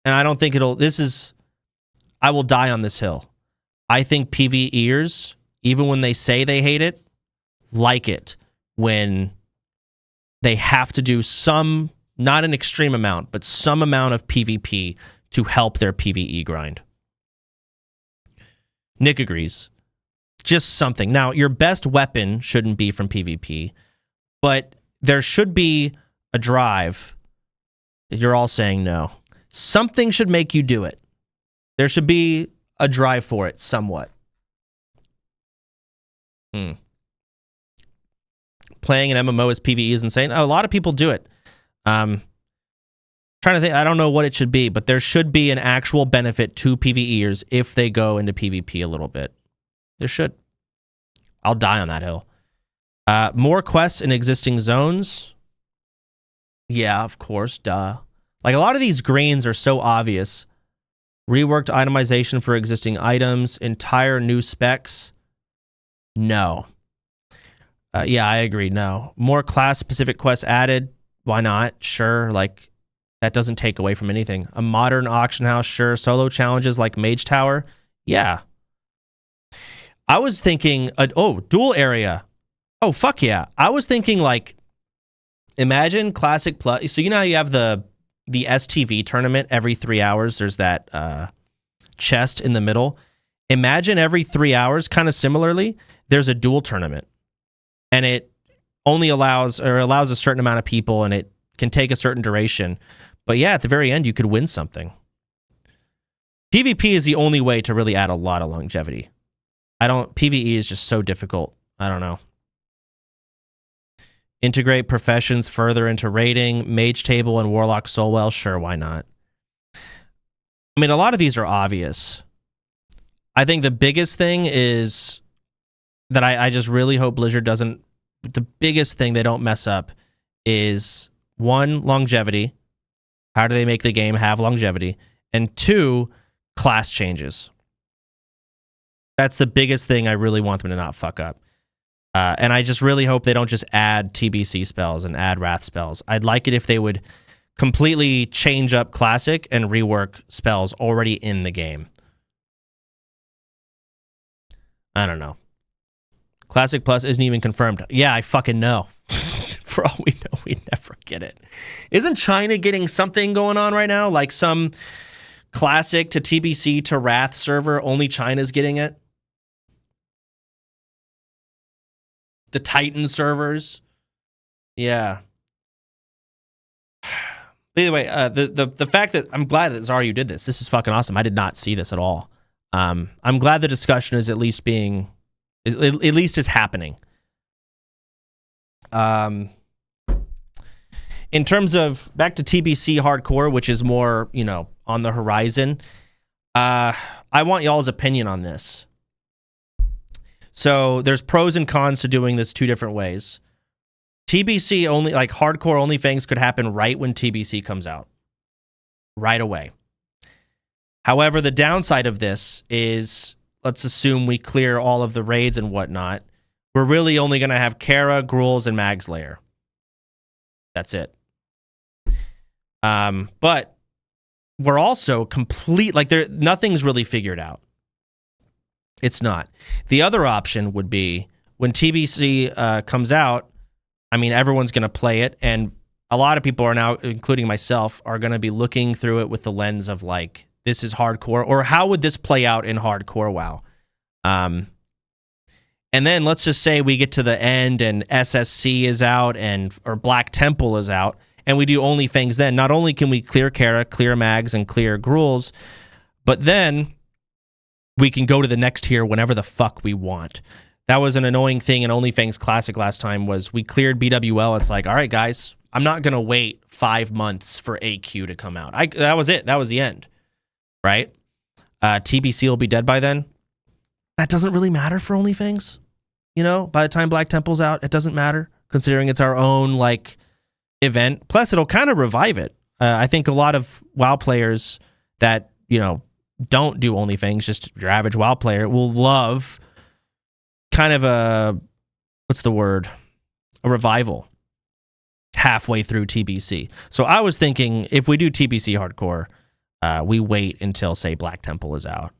and I don't think I will die on this hill. I think PvEers, even when they say they hate it, like it when they have to do some, not an extreme amount, but some amount of PvP to help their PvE grind. Nick agrees. Just something. Now, your best weapon shouldn't be from PvP, but there should be a drive. You're all saying no. Something should make you do it. There should be a drive for it somewhat. Playing an MMO as PvE is insane. A lot of people do it. Trying to think, I don't know what it should be, but there should be an actual benefit to PvEers if they go into PvP a little bit. There should. I'll die on that hill. More quests in existing zones. Yeah, of course, duh. Like, a lot of these greens are so obvious. Reworked itemization for existing items. Entire new specs. No. Yeah, I agree, no. More class-specific quests added. Why not? Sure, like, that doesn't take away from anything. A modern auction house, sure. Solo challenges like Mage Tower. Yeah. I was thinking, dual area. Oh, fuck yeah. I was thinking, like, imagine Classic Plus. So you know how you have the STV tournament every 3 hours? There's that chest in the middle. Imagine every 3 hours, kind of similarly, there's a duel tournament. And it only allows a certain amount of people, and it can take a certain duration. But yeah, at the very end, you could win something. PvP is the only way to really add a lot of longevity. PvE is just so difficult. I don't know. Integrate professions further into raiding, Mage Table and Warlock Soulwell. Sure, why not? I mean, a lot of these are obvious. I think the biggest thing is that I just really hope Blizzard doesn't... The biggest thing they don't mess up is, 1, longevity. How do they make the game have longevity? And 2, class changes. That's the biggest thing I really want them to not fuck up. And I just really hope they don't just add TBC spells and add Wrath spells. I'd like it if they would completely change up Classic and rework spells already in the game. I don't know. Classic Plus isn't even confirmed. Yeah, I fucking know. For all we know, we never get it. Isn't China getting something going on right now? Like some Classic to TBC to Wrath server, only China's getting it? The Titan servers? Yeah. But either way, the fact that I'm glad that Zaryu did this. This is fucking awesome. I did not see this at all. I'm glad the discussion is at least happening. In terms of back to TBC hardcore, which is more, on the horizon, I want y'all's opinion on this. So there's pros and cons to doing this 2 different ways. TBC only, like hardcore OnlyFans, could happen right when TBC comes out. Right away. However, the downside of this is, let's assume we clear all of the raids and whatnot. We're really only going to have Kara, Gruul's, and Magslayer. That's it. But we're also nothing's really figured out. It's not. The other option would be when TBC comes out, I mean, everyone's going to play it, and a lot of people are now, including myself, are going to be looking through it with the lens of like, this is hardcore, or how would this play out in hardcore WoW? And then let's just say we get to the end and SSC is out or Black Temple is out, and we do OnlyFans then. Not only can we clear Kara, clear Mags, and clear Gruul's, but then we can go to the next tier whenever the fuck we want. That was an annoying thing in OnlyFans Classic last time, was we cleared BWL. It's like, all right, guys, I'm not going to wait 5 months for AQ to come out. That was it. That was the end, right? TBC will be dead by then. That doesn't really matter for OnlyFans. You know, by the time Black Temple's out, it doesn't matter, considering it's our own, like, event. Plus, it'll kind of revive it. I think a lot of WoW players that, you know, don't do OnlyFans, just your average WoW player, will love kind of a, what's the word? A revival halfway through TBC. So I was thinking if we do TBC hardcore, we wait until, say, Black Temple is out.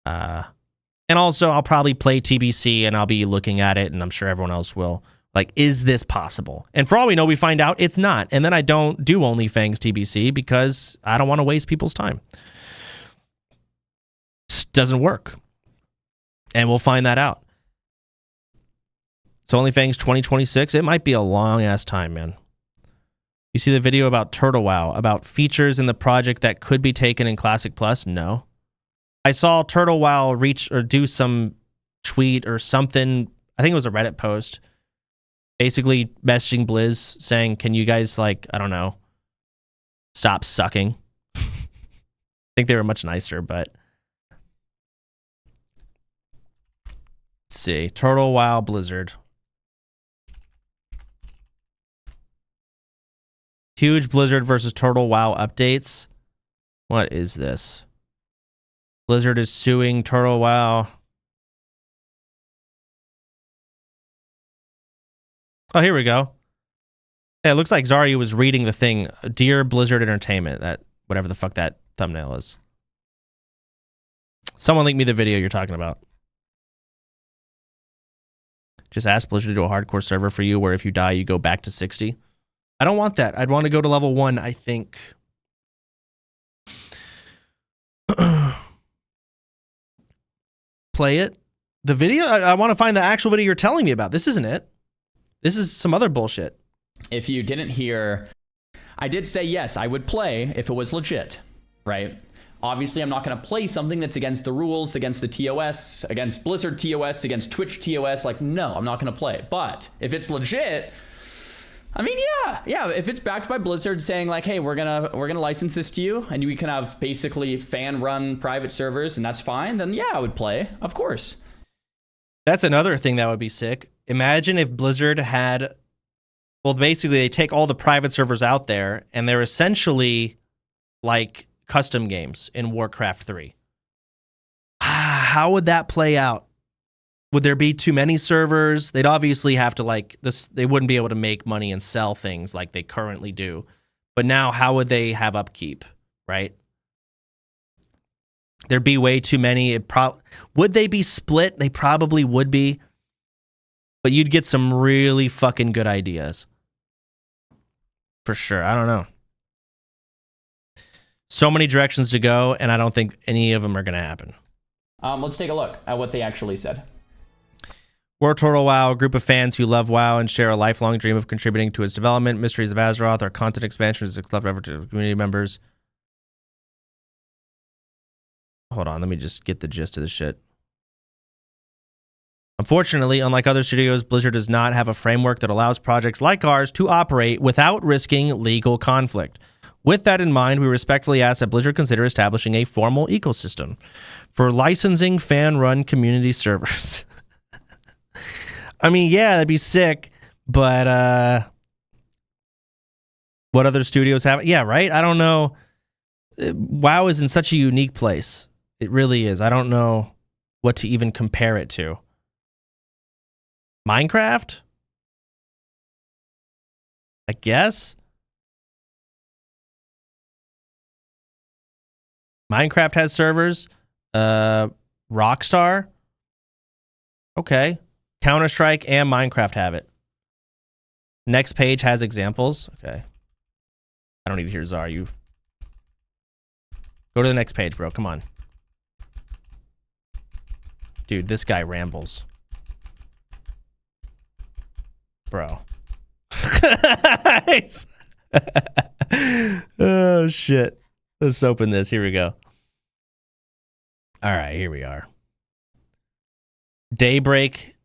And also, I'll probably play TBC and I'll be looking at it, and I'm sure everyone else will. Like, is this possible? And for all we know, we find out it's not. And then I don't do OnlyFans TBC because I don't want to waste people's time. It doesn't work. And we'll find that out. So OnlyFans 2026, it might be a long-ass time, man. You see the video about Turtle WoW, about features in the project that could be taken in Classic Plus? No. I saw Turtle WoW reach or do some tweet or something. I think it was a Reddit post. Basically messaging Blizz saying, can you guys, like, I don't know, stop sucking? I think they were much nicer, but let's see. Turtle WoW Blizzard. Huge Blizzard versus Turtle WoW updates. What is this? Blizzard is suing Turtle WoW. Oh, here we go. Yeah, it looks like Zarya was reading the thing. Dear Blizzard Entertainment, that whatever the fuck that thumbnail is. Someone link me the video you're talking about. Just ask Blizzard to do a hardcore server for you where if you die, you go back to 60. I don't want that. I'd want to go to level 1, I think. Play it. The video? I want to find the actual video you're telling me about. This isn't it. This is some other bullshit. If you didn't hear, I did say yes, I would play if it was legit, right? Obviously, I'm not going to play something that's against the rules, against the TOS, against Blizzard TOS, against Twitch TOS. Like, no, I'm not going to play. But if it's legit, I mean, yeah. If it's backed by Blizzard saying like, hey, we're gonna license this to you, and we can have basically fan-run private servers, and that's fine, then yeah, I would play, of course. That's another thing that would be sick. Imagine if Blizzard had, well, basically they take all the private servers out there, and they're essentially like custom games in Warcraft 3. How would that play out? Would there be too many servers? They'd obviously have to like this. They wouldn't be able to make money and sell things like they currently do. But now how would they have upkeep, right? There'd be way too many. Would they be split? They probably would be. But you'd get some really fucking good ideas. For sure. I don't know. So many directions to go, and I don't think any of them are going to happen. Let's take a look at what they actually said. We're Turtle WoW, a group of fans who love WoW and share a lifelong dream of contributing to its development. Mysteries of Azeroth, our content expansion is a club effort to community members. Hold on, let me just get the gist of this shit. Unfortunately, unlike other studios, Blizzard does not have a framework that allows projects like ours to operate without risking legal conflict. With that in mind, we respectfully ask that Blizzard consider establishing a formal ecosystem for licensing fan-run community servers. I mean, yeah, that'd be sick, but what other studios have? Yeah, right? I don't know. WoW is in such a unique place. It really is. I don't know what to even compare it to. Minecraft? I guess? Minecraft has servers. Rockstar? Okay. Counter-Strike and Minecraft have it. Next page has examples. Okay. I don't need to hear Czar. You go to the next page, bro. Come on. Dude, this guy rambles. Bro. Oh, shit. Let's open this. Here we go. All right, here we are. Daybreak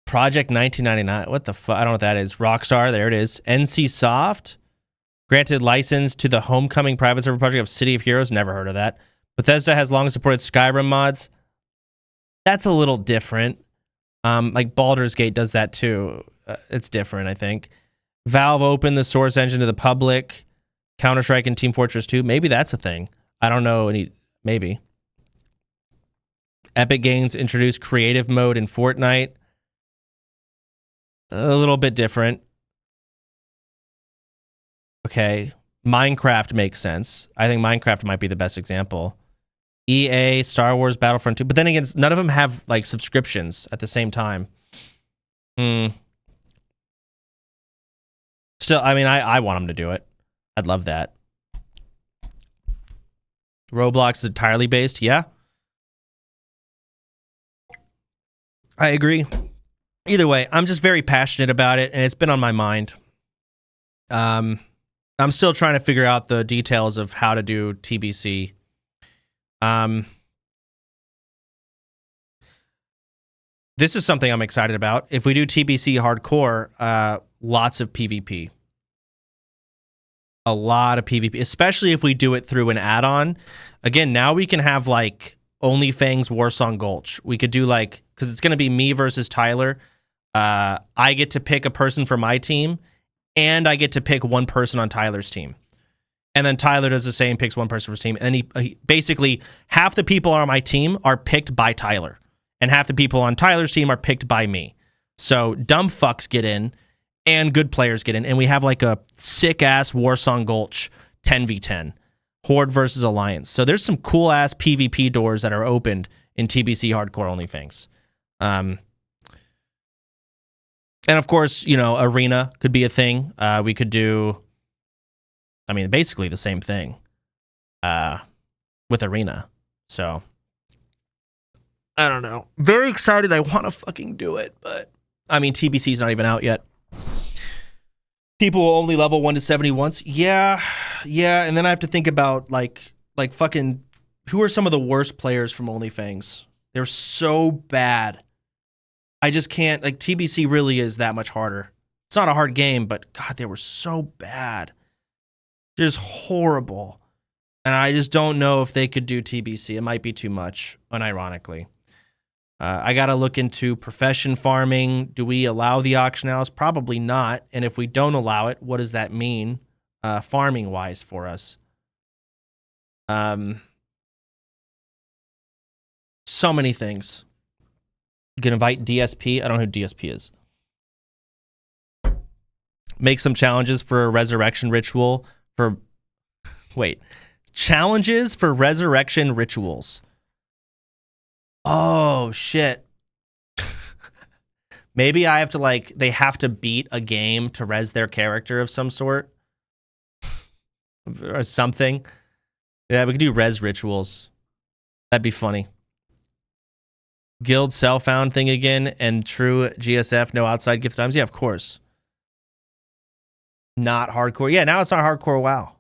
Project 1999. What the fuck? I don't know what that is. Rockstar. There it is. NC Soft. Granted license to the Homecoming private server project of City of Heroes. Never heard of that. Bethesda has long supported Skyrim mods. That's a little different. Like Baldur's Gate does that too. It's different, I think. Valve opened the Source engine to the public. Counter-Strike and Team Fortress 2. Maybe that's a thing. I don't know. Maybe. Epic Games introduced creative mode in Fortnite. A little bit different. Okay. Minecraft makes sense. I think Minecraft might be the best example. EA, Star Wars, Battlefront 2. But then again, none of them have like subscriptions at the same time. Still, I mean, I want them to do it. I'd love that. Roblox is entirely based. Yeah. I agree. Either way, I'm just very passionate about it, and it's been on my mind. I'm still trying to figure out the details of how to do TBC. This is something I'm excited about. If we do TBC hardcore, lots of PvP. A lot of PvP, especially if we do it through an add-on. Again, now we can have like OnlyFans Warsong Gulch. We could do like, because it's going to be me versus Tyler. I get to pick a person for my team, and I get to pick one person on Tyler's team. And then Tyler does the same, picks one person for his team. And he basically, half the people on my team are picked by Tyler, and half the people on Tyler's team are picked by me. So dumb fucks get in, and good players get in, and we have like a sick-ass Warsong Gulch 10v10. Horde versus Alliance. So there's some cool-ass PvP doors that are opened in TBC Hardcore OnlyFans. And of course, you know, Arena could be a thing. We could do, I mean, basically the same thing with Arena. So, I don't know. Very excited. I want to fucking do it, but I mean, TBC's not even out yet. People will only level 1 to 70 once. Yeah. And then I have to think about like fucking, who are some of the worst players from OnlyFans? They're so bad. I just can't, like, TBC really is that much harder. It's not a hard game, but God, they were so bad. Just horrible. And I just don't know if they could do TBC. It might be too much, unironically. I got to look into profession farming. Do we allow the auction house? Probably not. And if we don't allow it, what does that mean farming-wise for us? So many things. You can invite DSP. I don't know who DSP is. Make some challenges for a resurrection ritual. Challenges for resurrection rituals. Oh, shit. Maybe I have to, like, they have to beat a game to res their character of some sort. Or something. Yeah, we could do res rituals. That'd be funny. Guild self-found thing again, and true GSF, no outside gift times. Yeah, of course. Not hardcore. Yeah, now it's not hardcore WoW.